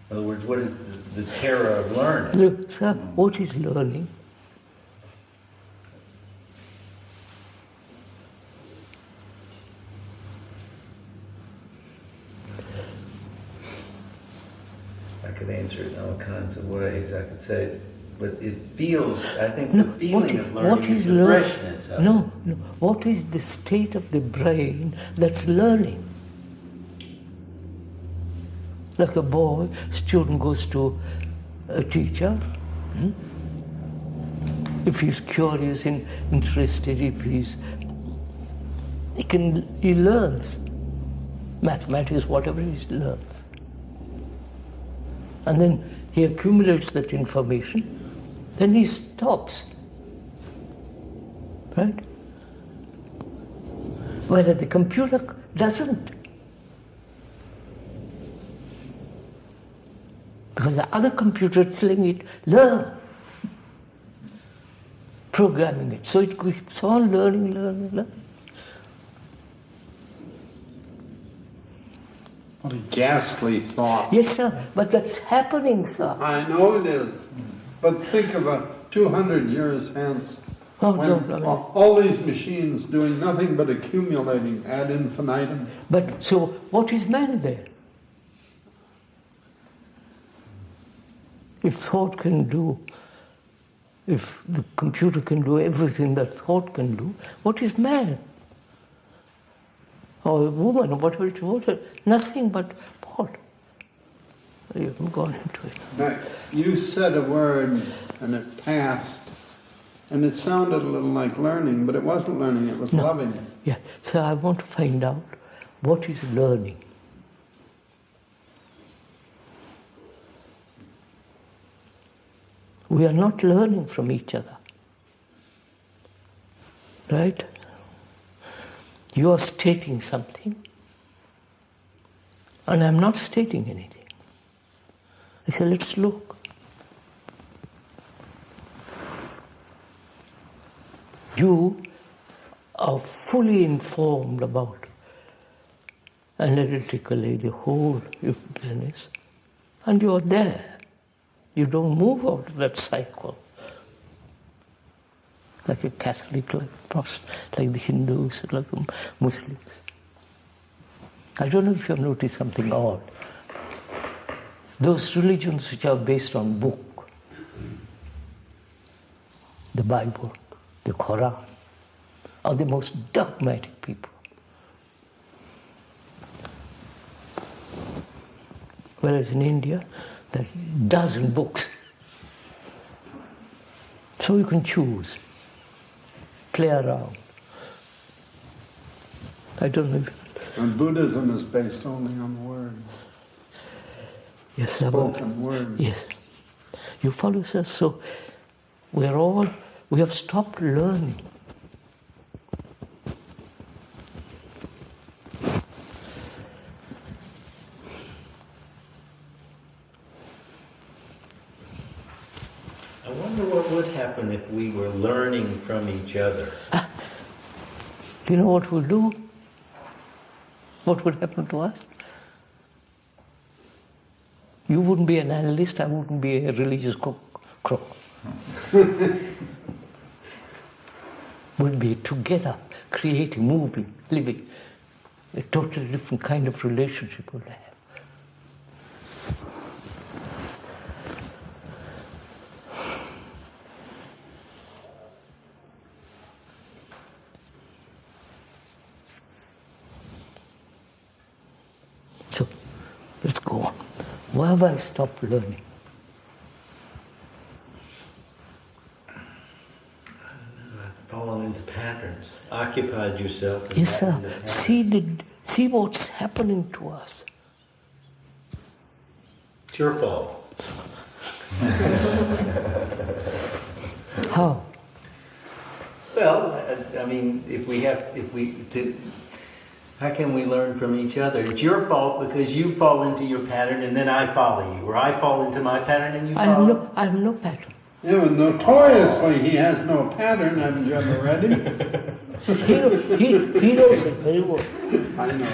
In other words, what is the terror of learning? Look, sir, what is learning? I could answer it in all kinds of ways. I could say, but it feels, I think the feeling of learning is the freshness of it. No. What is the state of the brain that's learning? Like a student goes to a teacher. If he's curious and interested, he learns. Mathematics, whatever he learns. And then he accumulates that information, then he stops. Right? Whereas the computer doesn't. Because the other computer is telling it, learn. Programming it. So it keeps on learning. What a ghastly thought. Yes, sir, but that's happening, sir. I know it is. But think of 200 years hence. All these machines doing nothing but accumulating ad infinitum. But so what is man there? If thought can do, if the computer can do everything that thought can do, what is man? Or a woman, or whatever, nothing but what? You haven't gone into it. Now, you said a word and it passed, and it sounded a little like learning, but it wasn't learning, it was loving. Yeah, so I want to find out what is learning. We are not learning from each other. Right? You are stating something, and I'm not stating anything. I say, let's look. You are fully informed about analytically the whole business, and you are there. You don't move out of that cycle. Like a Catholic, like a Protestant, like the Hindus, like the Muslims. I don't know if you have noticed something odd. Those religions which are based on book, the Bible, the Quran, are the most dogmatic people. Whereas in India, there are a dozen books. So you can choose, play around. I don't know. And Buddhism is based only on words. Yes, spoken words. Yes. You follow us? So we have stopped learning. I wonder what would happen if we were learning from each other. Do you know what we'll do? What would happen to us? You wouldn't be an analyst, I wouldn't be a religious crook. We'd be together, creating, moving, living. A totally different kind of relationship we'll have. So, let's go on. Why have I stopped learning? Fallen into patterns, occupied yourself. Yes, sir. See what's happening to us. It's your fault. How? Well, I mean, how can we learn from each other? It's your fault because you fall into your pattern and then I follow you, or I fall into my pattern and you follow. I have no pattern. Yeah, well, notoriously he has no pattern, haven't you ever read him? he knows it very well. I know.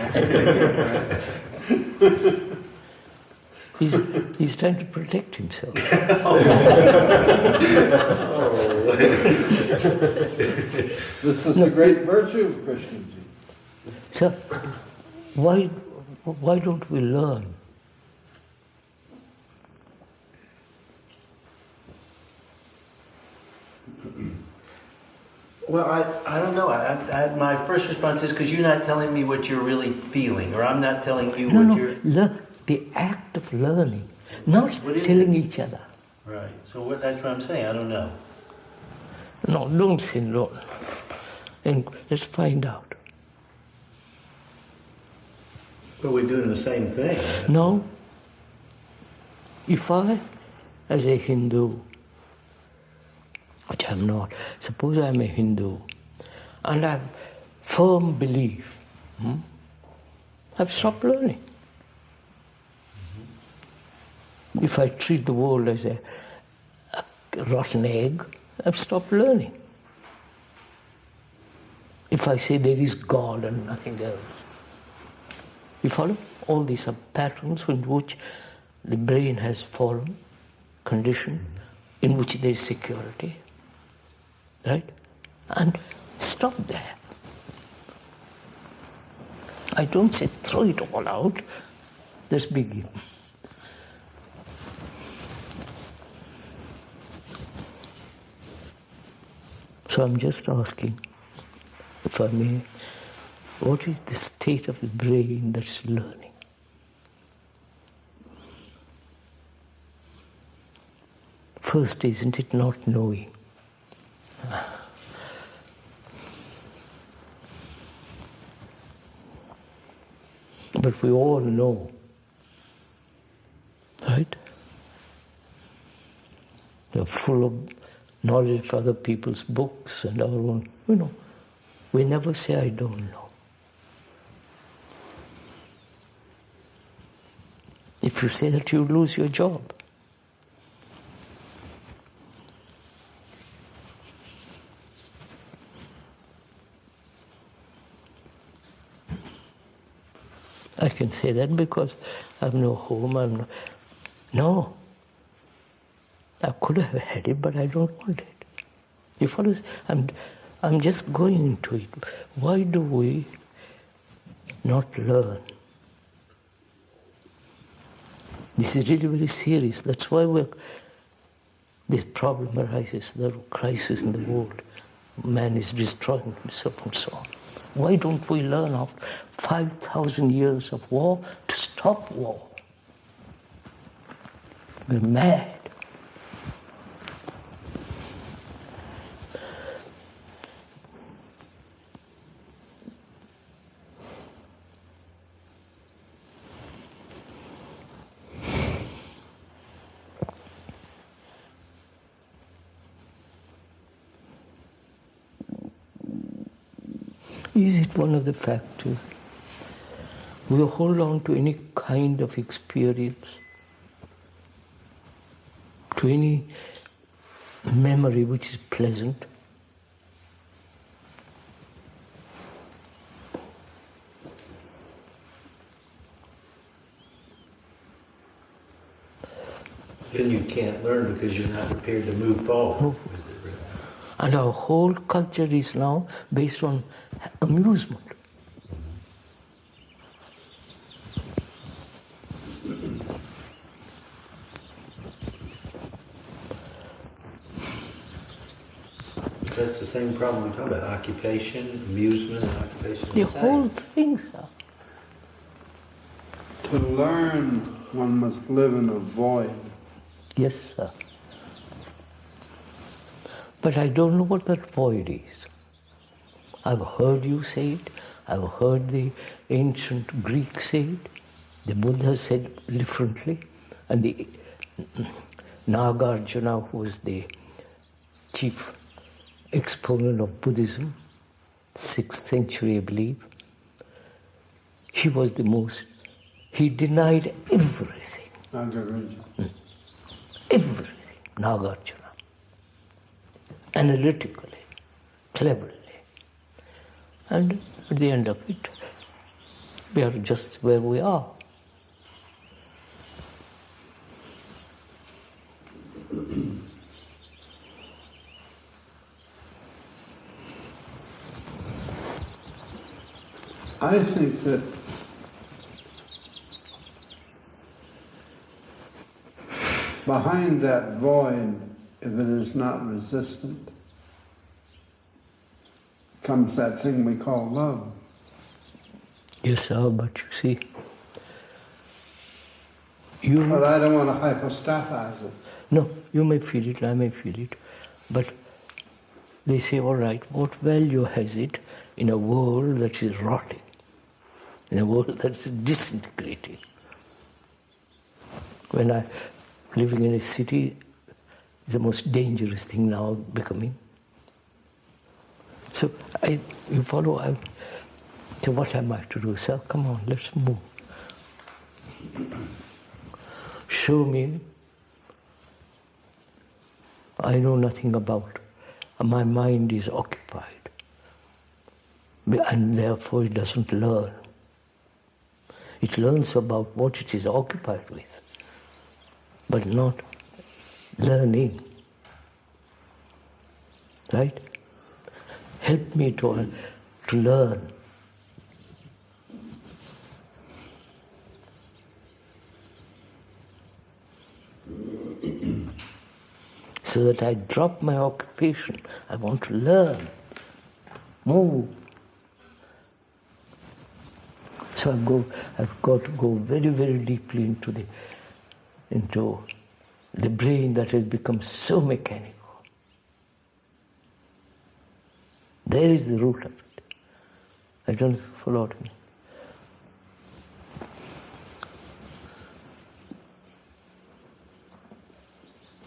He's trying to protect himself. This is the great virtue of Christianity. So, why don't we learn? Well, I don't know. My first response is because you're not telling me what you're really feeling, or I'm not telling you what you're... The act of learning, not telling each other. Right. So that's what I'm saying. I don't know. No, don't say no. And let's find out. But we're doing the same thing. No. If I, as a Hindu, which I'm not, suppose I'm a Hindu, and I have firm belief, I've stopped learning. If I treat the world as a rotten egg, I've stopped learning. If I say there is God and nothing else. You follow? All these are patterns in which the brain has fallen, conditioned, in which there is security. Right? And stop there. I don't say throw it all out. Let's begin. So I'm just asking, if I may, what is the state of the brain that's learning? First, isn't it not knowing? But we all know, right? They're full of knowledge of other people's books and our own, we never say, I don't know. If you say that, you lose your job. I can say that because I have no home, No. I could have had it, but I don't want it. You follow? I'm just going into it. Why do we not learn? This is really very serious. That's why this problem arises, the crisis in the world. Man is destroying himself and so on. Why don't we learn after 5,000 years of war to stop war? We're mad. Is it one of the factors? We hold on to any kind of experience, to any memory which is pleasant. Then you can't learn because you're not prepared to move forward. And our whole culture is now based on amusement. That's the same problem we talk about, occupation, amusement, and occupation. The whole thing, sir. To learn, one must live in a void. Yes, sir. But I don't know what that void is. I've heard you say it. I've heard the ancient Greeks say it. The Buddha said differently. And the Nagarjuna, who was the chief exponent of Buddhism, 6th century, I believe, he was the most, he denied everything. Nagarjuna. Everything. Nagarjuna. Analytically, cleverly. And at the end of it, we are just where we are. I think that behind that void, if it is not resistant, comes that thing we call love. Yes, sir, but you see, But I don't want to hypostatize it. No, you may feel it, I may feel it, but they say, all right, what value has it in a world that is rotting, in a world that is disintegrating? When I'm living in a city, it's the most dangerous thing now becoming. So you follow, so what am I to do? Sir, come on, let's move. Show me. I know nothing about. My mind is occupied. And therefore it doesn't learn. It learns about what it is occupied with, but not learning. Right? Help me to learn. so that I drop my occupation. I want to learn, move. So I've got to go very, very deeply into the brain that has become so mechanical. There is the root of it. I don't know if you followed me.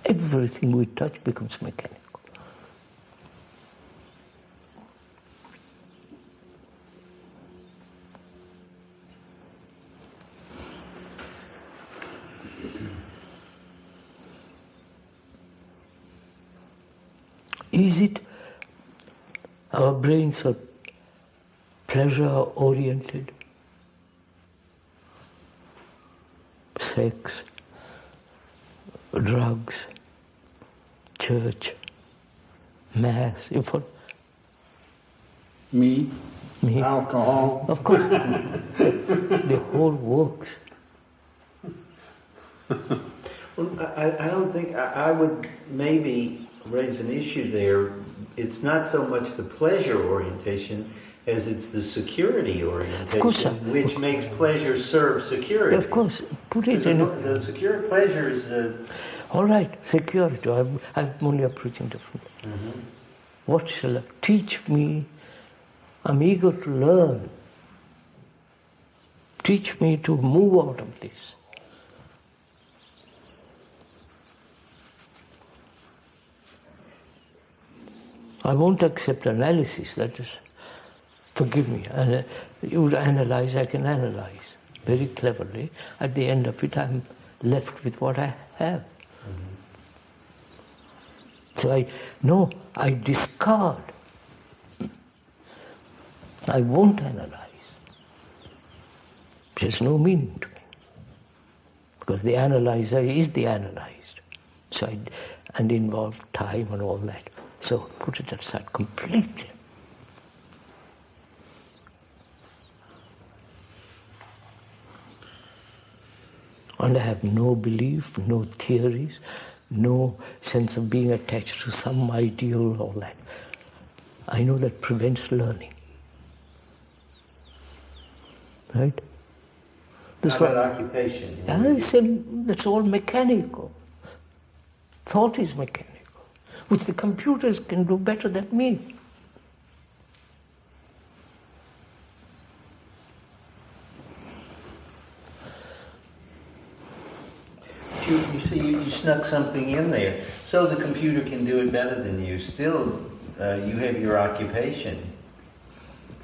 Everything we touch becomes mechanical. Is it our brains are pleasure-oriented? Sex, drugs, church, mass, Me, alcohol. Of course, the whole works. Well, I don't think, I would maybe raise an issue there. It's not so much the pleasure orientation as it's the security orientation, which makes pleasure serve security. Of course, put it in. The secure pleasure is all right, security. I'm only approaching differently. Mm-hmm. What shall I teach me? I'm eager to learn. Teach me to move out of this. I won't accept analysis, that is, forgive me. You analyze, I can analyze very cleverly. At the end of it, I'm left with what I have. Mm-hmm. So I discard. I won't analyze. There's no meaning to me. Because the analyzer is the analyzed. And involve time and all that. So put it aside completely. And I have no belief, no theories, no sense of being attached to some ideal, all that. I know that prevents learning. Right? How about occupation? That's all mechanical. Thought is mechanical, which the computers can do better than me. You see, you snuck something in there. So the computer can do it better than you. Still, you have your occupation,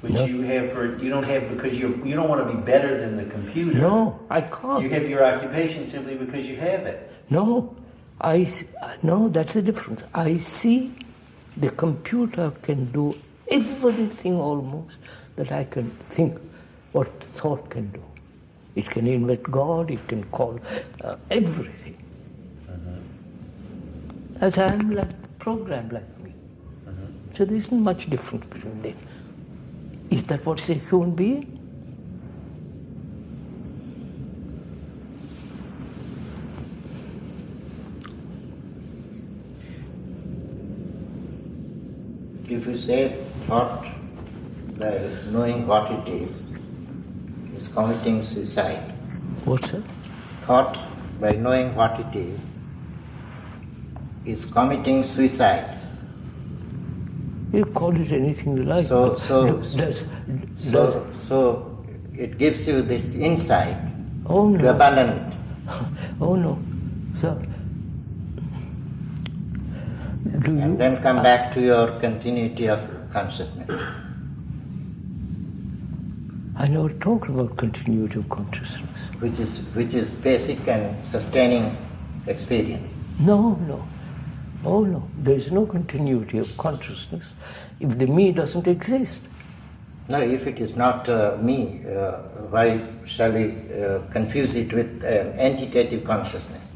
which you don't have because you don't want to be better than the computer. No, I can't. You have your occupation simply because you have it. No, that's the difference. I see the computer can do everything almost that I can think what thought can do. It can invent God, it can call everything. Mm-hmm. As I am programmed like me. Mm-hmm. So there isn't much difference between them. Is that what is a human being? If you say thought, like knowing what it is committing suicide. What's that? Thought, by knowing what it is committing suicide. You call it anything you like. So it gives you this insight to abandon it. Oh no. So, and then come back to your continuity of consciousness. I never talked about continuity of consciousness. Which is basic and sustaining experience. No. Oh no. There is no continuity of consciousness if the me doesn't exist. No, if it is not me, why shall we confuse it with entitative consciousness?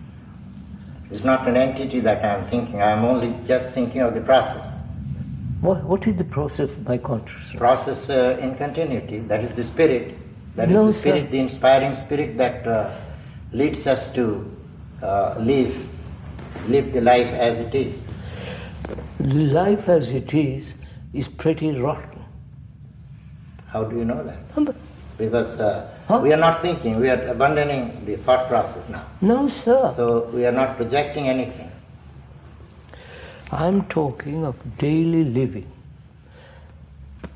It's not an entity that I am thinking. I am only just thinking of the process. What is the process of my consciousness? Process in continuity. That is the spirit. That is the spirit, the inspiring spirit that leads us to live live the life as it is. The life as it is pretty rotten. How do you know that? Because we are not thinking, we are abandoning the thought process now. No, sir. So we are not projecting anything. I'm talking of daily living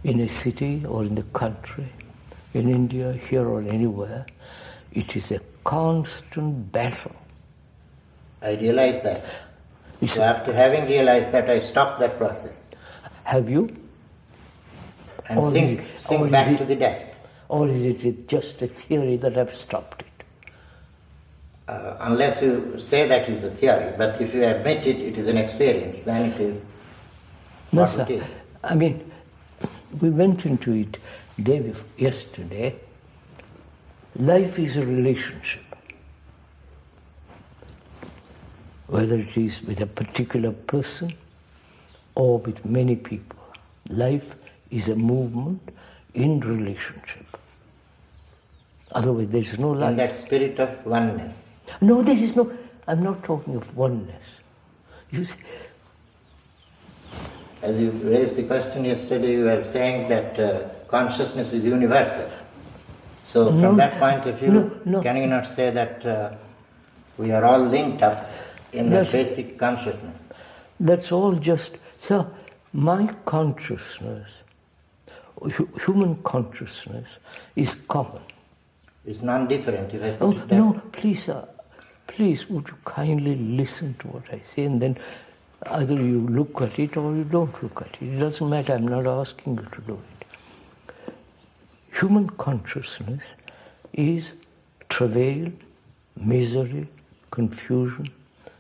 in a city or in the country, in India, here or anywhere. It is a constant battle. I realize that. So after having realized that, I stopped that process. Have you? And sink back to the depth. Or is it just a theory that I've stopped it? Unless you say that it's a theory, but if you admit it, it is an experience, then it is what it is. I mean, we went into it, David, yesterday. Life is a relationship. Whether it is with a particular person or with many people. Life is a movement in relationship. Otherwise there is no life. In that spirit of oneness. No, there is no, I'm not talking of oneness. You see, as you raised the question yesterday, you were saying that consciousness is universal. So from that point of view, can you not say that we are all linked up in the basic consciousness? That's all just, sir, my consciousness, human consciousness is common. It's non-different. No, please, sir, please would you kindly listen to what I say, and then either you look at it or you don't look at it. It doesn't matter, I'm not asking you to do it. Human consciousness is travail, misery, confusion,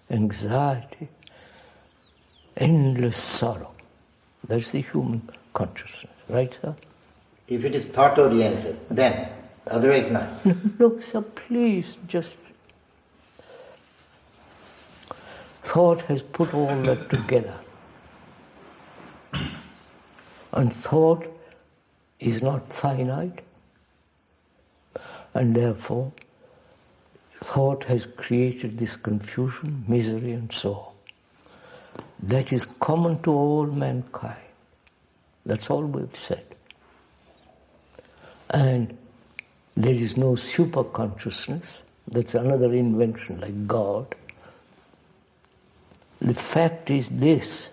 anxiety, endless sorrow. That's the human consciousness, right, sir? If it is thought-oriented, then, otherwise not. No, sir, please, just... Thought has put all that together. And thought is not finite, and therefore thought has created this confusion, misery, and so on. That is common to all mankind. That's all we've said. And there is no super consciousness. That's another invention like God. The fact is this,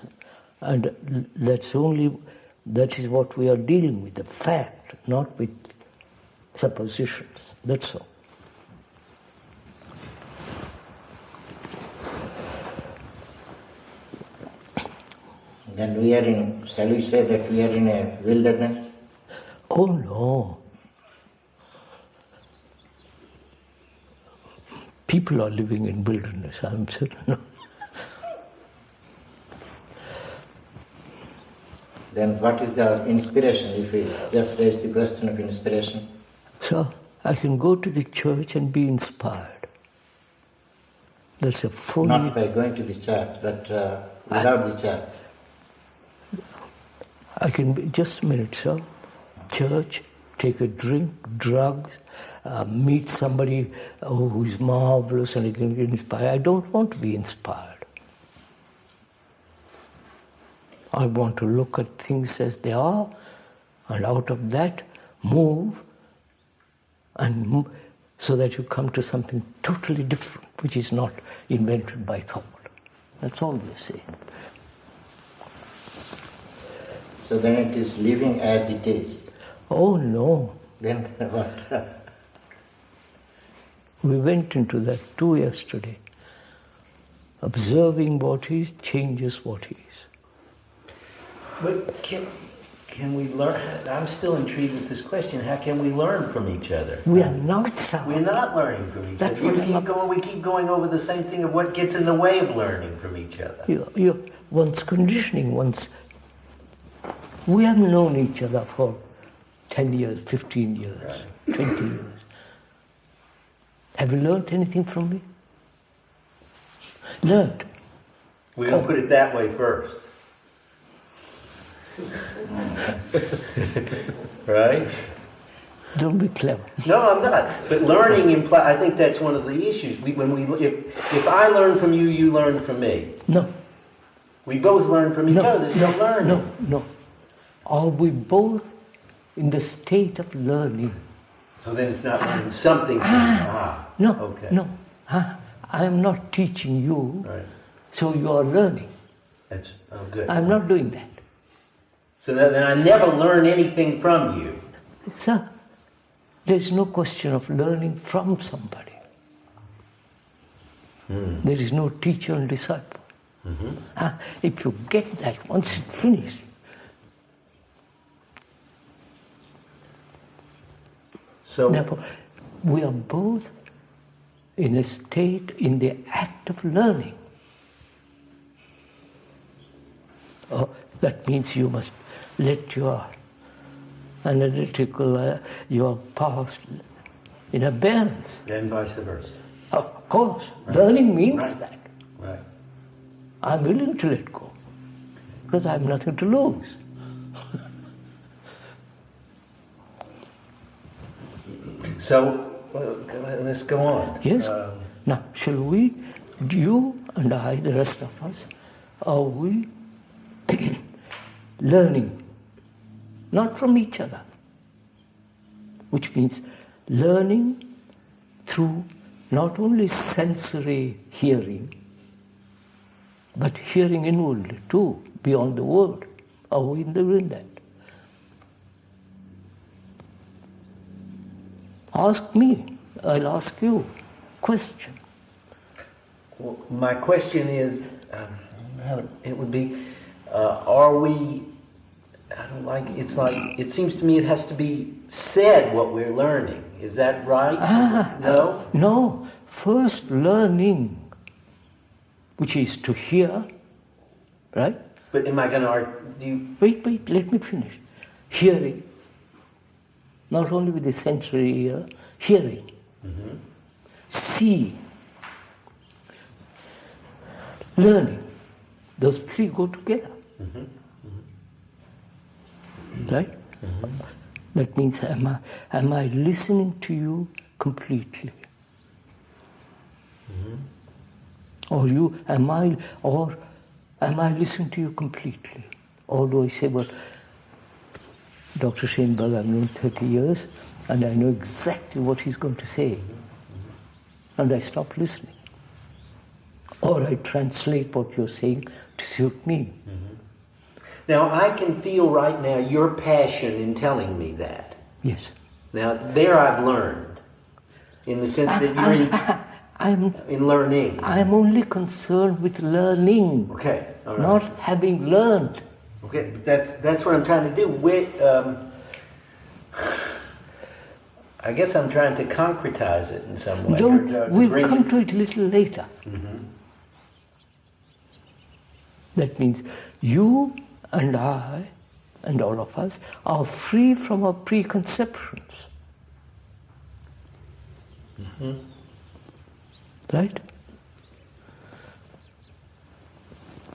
and that is what we are dealing with, the fact, not with suppositions. That's all. Then we are in, shall we say that we are in a wilderness? Oh no. People are living in wilderness, I'm certain. Then what is the inspiration, if we just raise the question of inspiration? So, I can go to the church and be inspired. That's a full... Not by going to the church, but without the church. I can be, just a minute, sir. Church, take a drink, drugs, meet somebody who is marvelous and I can get inspired. I don't want to be inspired. I want to look at things as they are, and out of that move, so that you come to something totally different, which is not invented by thought. That's all we're saying. So then it is living as it is. Oh no. Then what? We went into that too yesterday. Observing what is changes what is. But can we learn? I'm still intrigued with this question. How can we learn from each other? We are not, sir. We're not learning from each other. We keep going over the same thing of what gets in the way of learning from each other. One's conditioning, we have known each other for 10 years, 15 years, right. 20 years. Have you learned anything from me? Learned. We don't put it that way first. Right? Don't be clever. No, I'm not. But learning implies, I think that's one of the issues. If I learn from you, you learn from me. No. We both learn from each other. There's no learning. No. Are we both in the state of learning? So then it's not learning something from you. No. Okay. No. I am not teaching you, right. So you are learning. That's good. I'm not doing that. So then I never learn anything from you. Sir, there's no question of learning from somebody. There is no teacher and disciple. If you get that, once it's finished, so therefore, we are both in a state, in the act of learning. That means you must let your analytical, your past in abeyance. And vice versa. Of course, learning means that. Right. I'm willing to let go, because I have nothing to lose. So, let's go on. Yes. Now, shall we, you and I, the rest of us, are we learning, not from each other, which means learning through not only sensory hearing, but hearing inwardly too, beyond the word. Are we doing that? Ask me, I'll ask you. Question. Well, my question is, it would be, are we, I don't like, it's like, it seems to me it has to be said what we're learning. Is that right? No? No. First learning, which is to hear, right? But am I going to argue? Wait, let me finish. Hearing. Not only with the sensory ear, hearing. See. Learning. Those three go together. Right? That means, am I listening to you completely? Or am I listening to you completely? Or do I say, well, Dr. Schoenberg, I've known 30 years, and I know exactly what he's going to say. And I stop listening. Or I translate what you're saying to suit me. Now, I can feel right now your passion in telling me that. Yes. Now, there I've learned, in the sense that you're in learning. I'm only concerned with learning. Okay, all right. Not having learned. Okay, but that's what I'm trying to do. I guess I'm trying to concretize it in some way. We'll come to it a little later. That means you and I and all of us are free from our preconceptions. Right?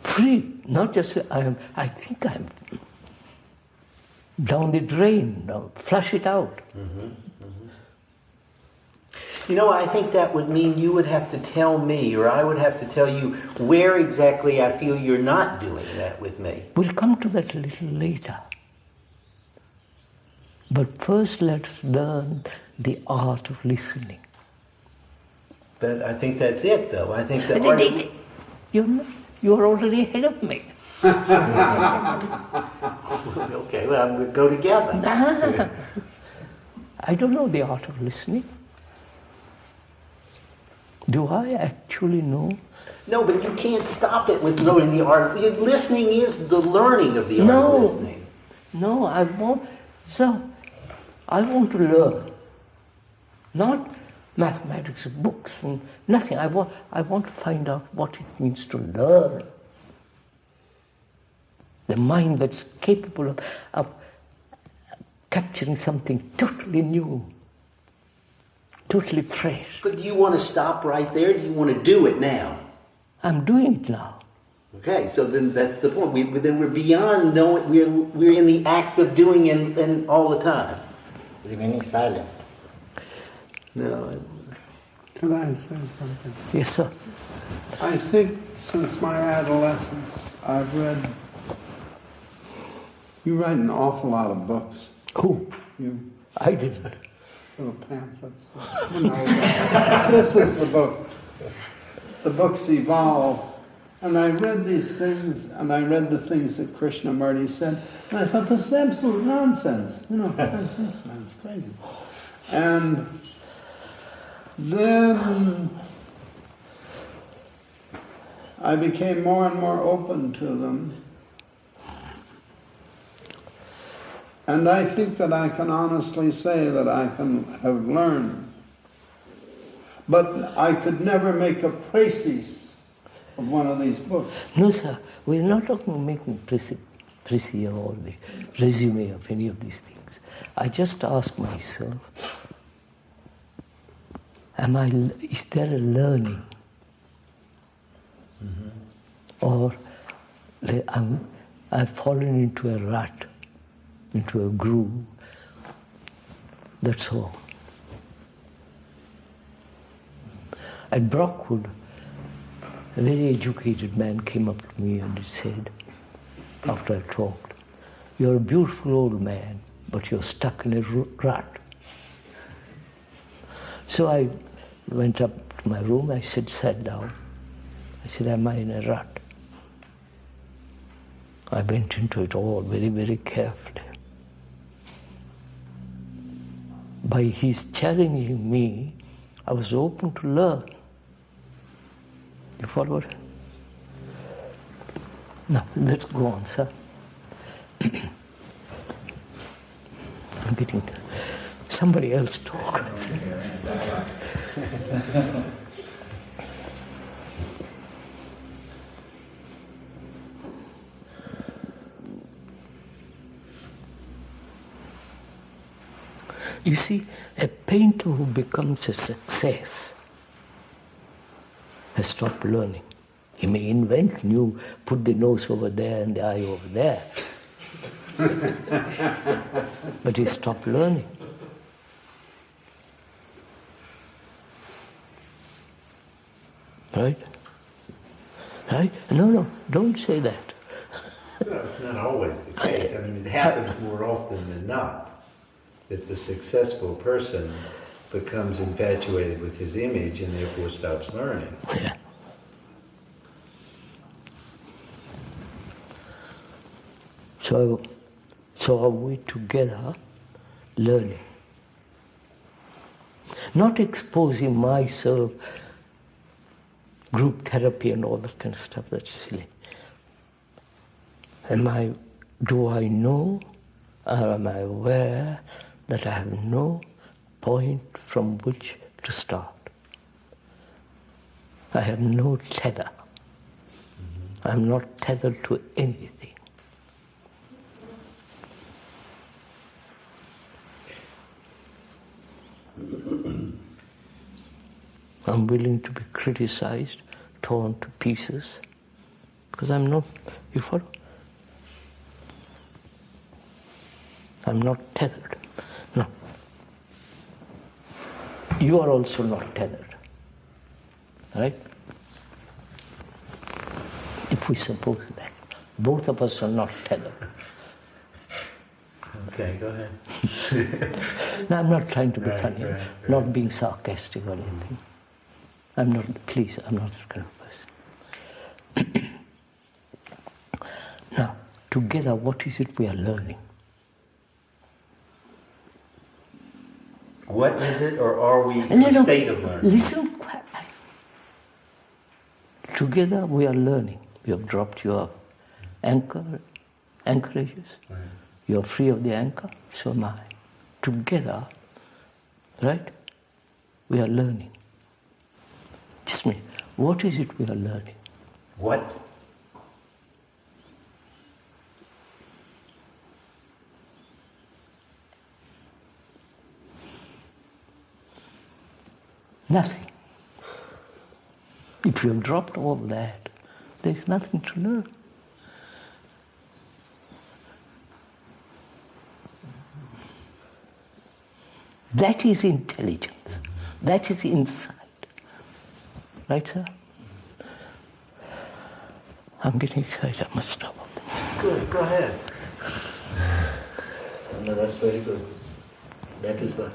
Free, not just I think I'm down the drain, now flush it out. You know, I think that would mean you would have to tell me, or I would have to tell you where exactly I feel you're not doing that with me. We'll come to that a little later. But first let's learn the art of listening. But I think that's it, though. I think that you're already ahead of me. Okay, well, I'm going to go together. I don't know the art of listening. Do I actually know? No, but you can't stop it with knowing the art. Listening is the learning of the art of listening. No, I want to learn. Not mathematics, books, and nothing. I want to find out what it means to learn. The mind that's capable of capturing something totally new, totally fresh. But do you want to stop right there? Do you want to do it now? I'm doing it now. Okay, so then that's the point. Then we're beyond knowing. We're in the act of doing and all the time. remaining silent. No. Can I say something? Yes, sir. I think since my adolescence, I've read. You write an awful lot of books. Who? You. I didn't. Little pamphlets. You know, this is the book. The books evolve. And I read these things, and I read the things that Krishnamurti said, and I thought, this is absolute nonsense. You know, this man's crazy. And then I became more and more open to them. And I think that I can honestly say that I can have learned. But I could never make a précis of one of these books. No, sir. We're not talking about making précis or the resume of any of these things. I just ask myself, is there a learning? Mm-hmm. Or I've fallen into a rut, into a groove. That's all. At Brockwood, a very educated man came up to me and he said, after I talked, "You're a beautiful old man, but you're stuck in a rut." So I went up to my room, I sat down. I said, "Am I in a rut?" I went into it all very, very carefully. By his challenging me, I was open to learn. You follow it? Now, let's go on, sir. I'm getting to somebody else talk. You see, a painter who becomes a success has stopped learning. He may invent new, put the nose over there and the eye over there. But he stopped learning. Right? Right? No, don't say that. No, it's not always the case. I mean, it happens more often than not that the successful person becomes infatuated with his image and therefore stops learning. Yeah. So are we together learning? Not exposing myself, group therapy and all that kind of stuff, that's silly. Do I know, or am I aware that I have no point from which to start? I have no tether. Mm-hmm. I'm not tethered to anything. I'm willing to be criticized, torn to pieces, because I'm not, you follow? I'm not tethered. No. You are also not tethered. Right? If we suppose that. Both of us are not tethered. Okay, go ahead. No, I'm not trying to be funny. Right. Not being sarcastic or anything. I'm not that kind of person. Now, together, what is it we are learning? What is it, or are we in a state of learning? Listen quietly. Together we are learning. You have dropped your anchorages. Right. You are free of the anchor, so am I. Together, right, we are learning. Just a minute. What is it we are learning? What? Nothing. If you have dropped all that, there's nothing to learn. That is intelligence. That is insight. Right, sir? I'm getting excited. I must stop. Good, go ahead. No, that's very good. That is what.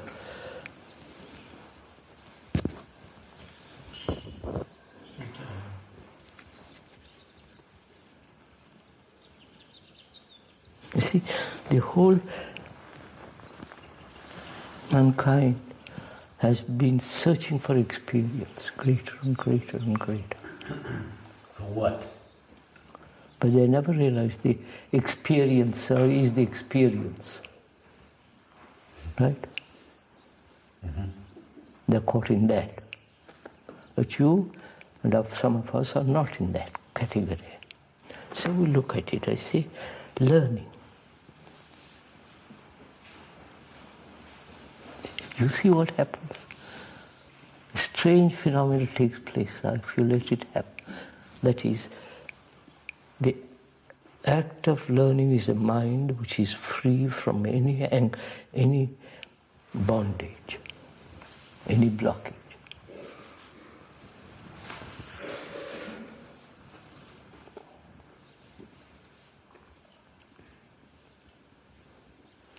You see, the whole mankind has been searching for experience, greater and greater and greater. For what? But they never realize the experiencer is the experience. Right? Mm-hmm. They're caught in that. But you and some of us are not in that category. So we look at it, I say, learning. You see what happens? A strange phenomenon takes place if you let it happen. That is, the act of learning is a mind which is free from any bondage, any blockage.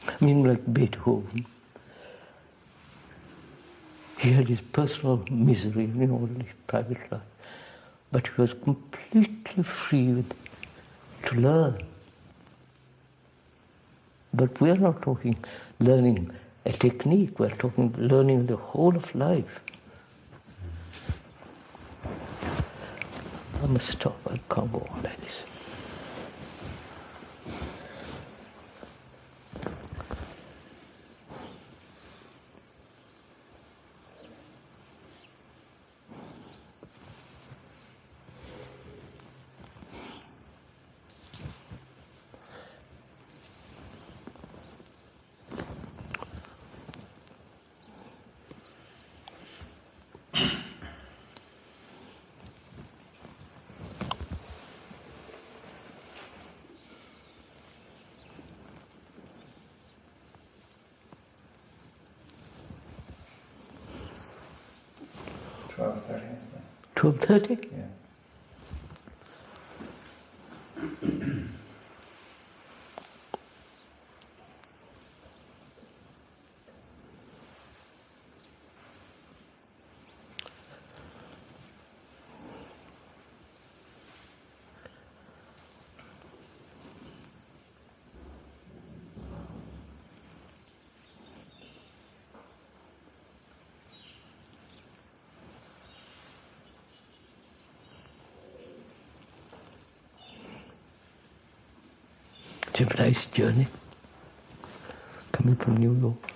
I mean, like Beethoven, he had his personal misery, his private life, but he was completely free to learn. But we are not talking learning a technique, we are talking learning the whole of life. I must stop, I can't go on like this. 12:30? Yeah. It's a nice journey, coming from New York.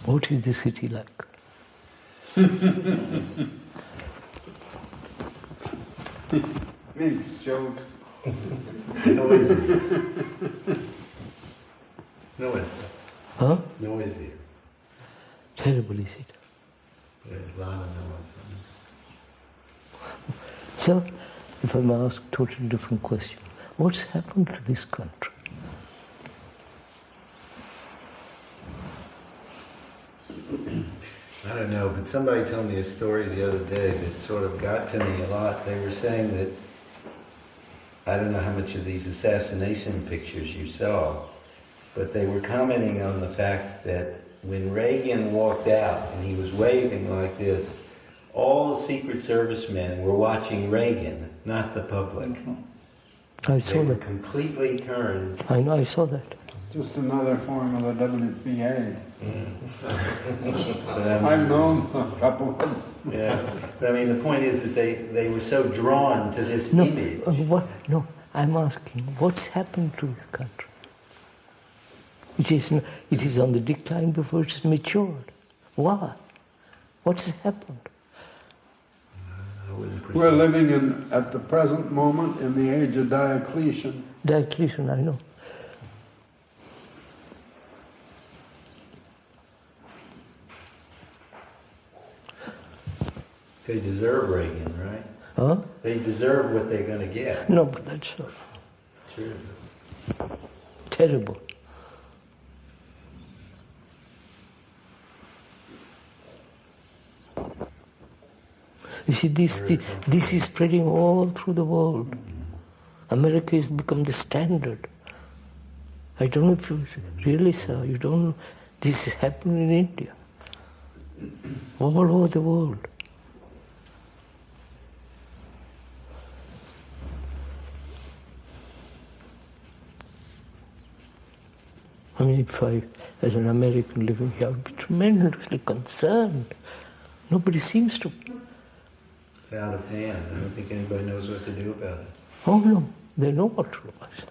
What is the city like? Makes jokes. Noisy. Noisy. Huh? Noisy. Terrible, is it? There's a lot of noise. So, if I may ask a totally different question, what's happened to this country? I don't know, but somebody told me a story the other day that sort of got to me a lot. They were saying that, I don't know how much of these assassination pictures you saw, but they were commenting on the fact that when Reagan walked out and he was waving like this, all the Secret Service men were watching Reagan, not the public. I saw They were that. completely turned. I know, I saw that. Just another form of the WPA. But, I've known a couple of them. yeah. But I mean, the point is that they were so drawn to this image. No, I'm asking, what's happened to this country? It is on the decline before it has matured. Why? What has happened? We're living at the present moment in the age of Diocletian. Diocletian, I know. They deserve Reagan, right? Huh? They deserve what they're going to get. No, but that's Sure. terrible. You see, this is spreading all through the world. America has become the standard. I don't know if you really, sir, you don't know. This is happening in India. All over the world. I mean, if I, as an American living here, I would be tremendously concerned. Nobody seems to. It's out of hand. I don't think anybody knows what to do about it. Oh no, they know what to do about it.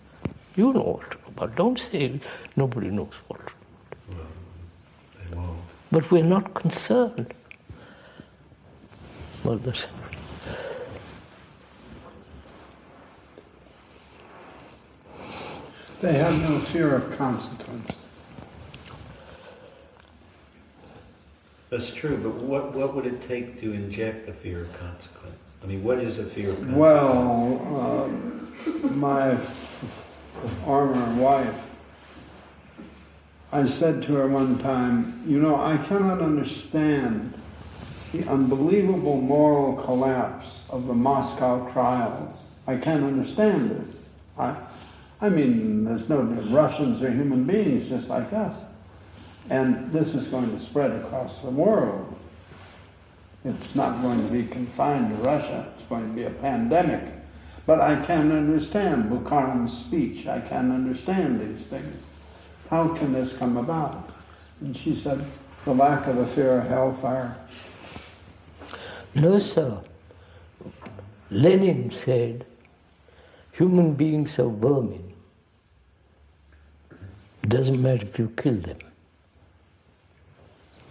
You know what to do about it. Don't say nobody knows what to do. Well, they won't. But we're not concerned. Well, that's... They have no fear of consequence. That's true, but what would it take to inject a fear of consequence? I mean, what is a fear of consequence? Well, my former wife, I said to her one time, you know, I cannot understand the unbelievable moral collapse of the Moscow trials. I can't understand this. I mean, there's no Russians are human beings just like us. And this is going to spread across the world. It's not going to be confined to Russia. It's going to be a pandemic. But I can't understand Bukharin's speech. I can't understand these things. How can this come about? And she said, the lack of a fear of hellfire. No, sir. Lenin said, human beings are vermin. It doesn't matter if you kill them.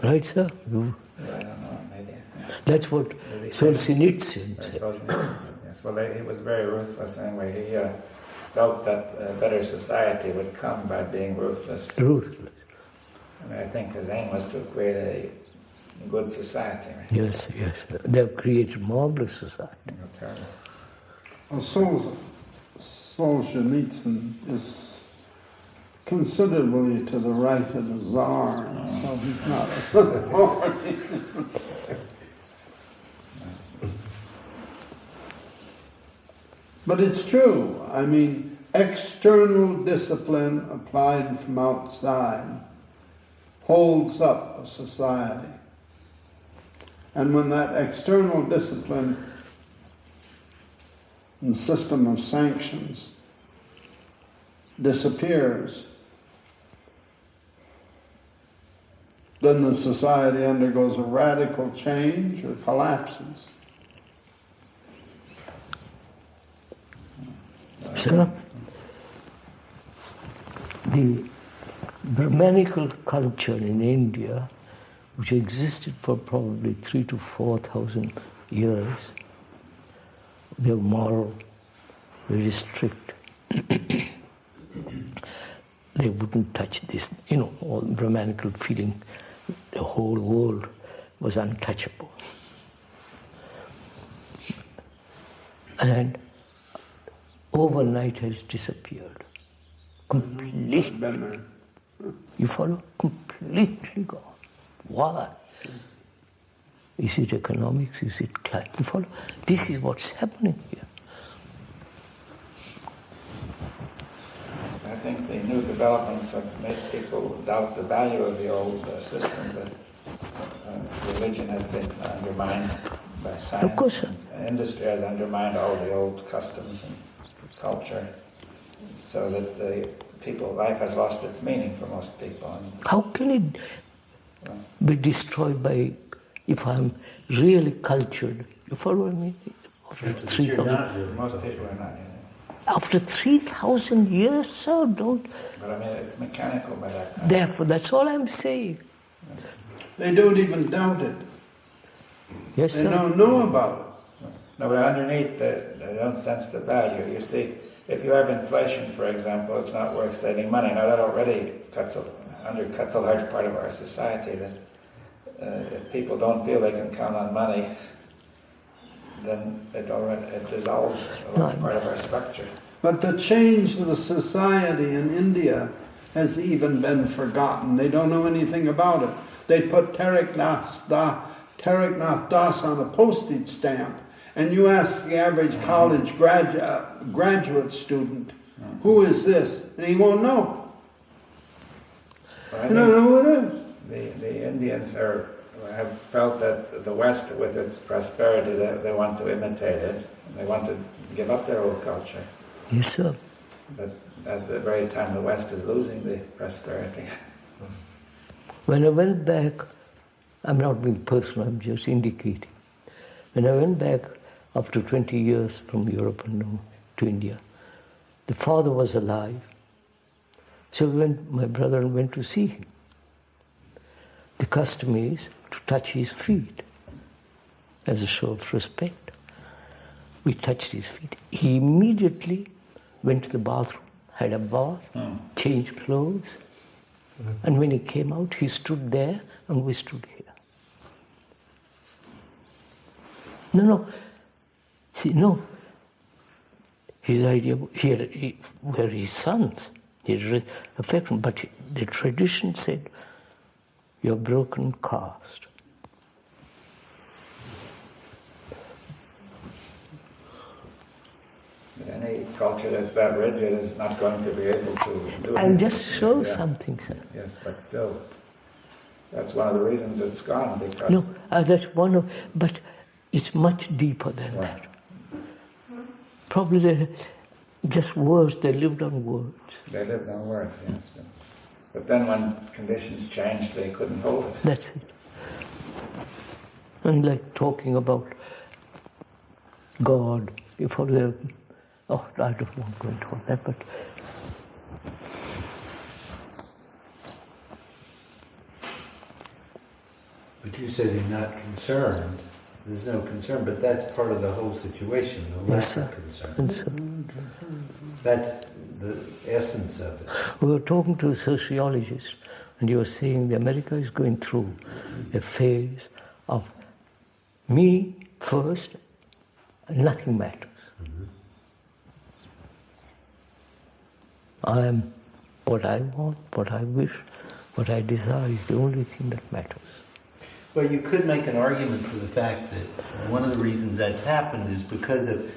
Right, sir? I don't know, maybe. Yeah. That's what Solzhenitsyn said. Yes, well, he was very ruthless anyway. He felt that a better society would come by being ruthless. Ruthless. And I think his aim was to create a good society. Right? Yes, yes. They've created marvelous society. Well, Solzhenitsyn is considerably to the right of the Tsar, so he's not authority. But it's true. I mean, external discipline applied from outside holds up a society. And when that external discipline and system of sanctions disappears, then the society undergoes a radical change or collapses. Sir, the Brahmanical culture in India, which existed for probably 3,000 to 4,000 years, they were moral, very strict. They wouldn't touch this, all Brahmanical feeling, the whole world was untouchable. And overnight has disappeared. Completely. You follow? Completely gone. Why? Is it economics? Is it climate? You follow? This is what's happening here. I think the new developments have made people doubt the value of the old system, that religion has been undermined by science. Of course. And industry has undermined all the old customs and culture, so that life has lost its meaning for most people. And how can it be destroyed by, if I'm really cultured? You follow me? After 3,000. Most people are not. After 3,000 years, sir, don't. But I mean, it's mechanical by that time. Therefore, that's all I'm saying. They don't even doubt it. Yes, they sir. don't know about it. No, but underneath, they don't sense the value. You see, if you have inflation, for example, it's not worth saving money. Now, that already undercuts a large part of our society. That if people don't feel they can count on money, then it dissolves a large part of our structure. But the change of the society in India has even been forgotten. They don't know anything about it. They put Tarik Das Tarak Nath Das on a postage stamp, and you ask the average college graduate student, who is this? And he won't know. Well, You don't know who it is. the Indians have felt that the West, with its prosperity, they want to imitate it. They want to give up their old culture. Yes, sir. But at the very time the West is losing the prosperity. When I went back, I'm not being personal, I'm just indicating. When I went back after 20 years from Europe and to India, the father was alive. So my brother went to see him. The custom is to touch his feet as a show of respect. We touched his feet. He immediately went to the bathroom, had a bath, changed clothes, and when he came out, he stood there and we stood here. No. His idea, he were his sons. He had affection, but the tradition said, you're broken caste. Any culture that's that rigid is not going to be able to do it. And just show something, sir. Yes, but still, that's one of the reasons it's gone, because... No, that's one of, but it's much deeper than that. Probably they're just words, they lived on words. They lived on words, yes. But then when conditions changed, they couldn't hold it. That's it. And like talking about God, before they... Oh, I don't want to go into all that, but... But you said you're not concerned. There's no concern, but that's part of the whole situation, the lack of concern. That's the essence of it. We were talking to a sociologist, and he was saying that America is going through a phase of me first, and nothing matters. I am what I want, what I wish, what I desire is the only thing that matters. Well, you could make an argument for the fact that one of the reasons that's happened is because of,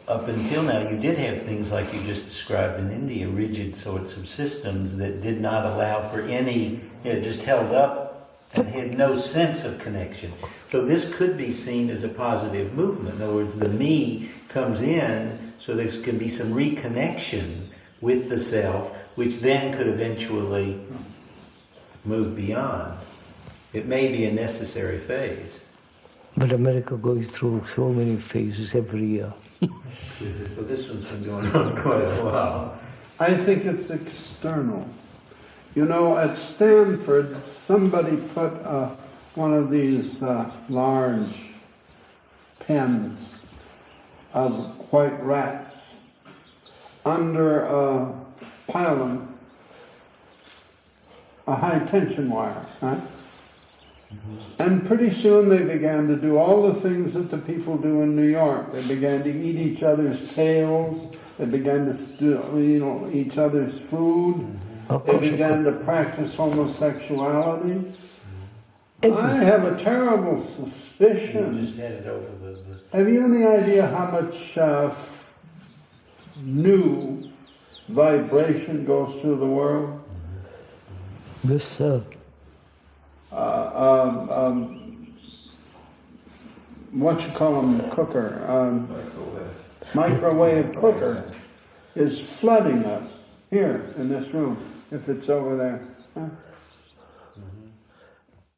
up until now, you did have things like you just described in India, rigid sorts of systems that did not allow for any, just held up and had no sense of connection. So this could be seen as a positive movement. In other words, the me comes in, so there can be some reconnection with the self, which then could eventually move beyond. It may be a necessary phase. But America goes through so many phases every year. Well, this one's been going on quite a while. I think it's external. You know, at Stanford, somebody put one of these large pens of white rats under a pylon, a high tension wire, right? And pretty soon they began to do all the things that the people do in New York. They began to eat each other's tails. They began to steal, each other's food. They began to practice homosexuality. I have a terrible suspicion. You just had it over the... Have you any idea how much new vibration goes through the world? Yes, sir. What you call them, cooker, microwave cooker is flooding us here in this room, if it's over there. Huh?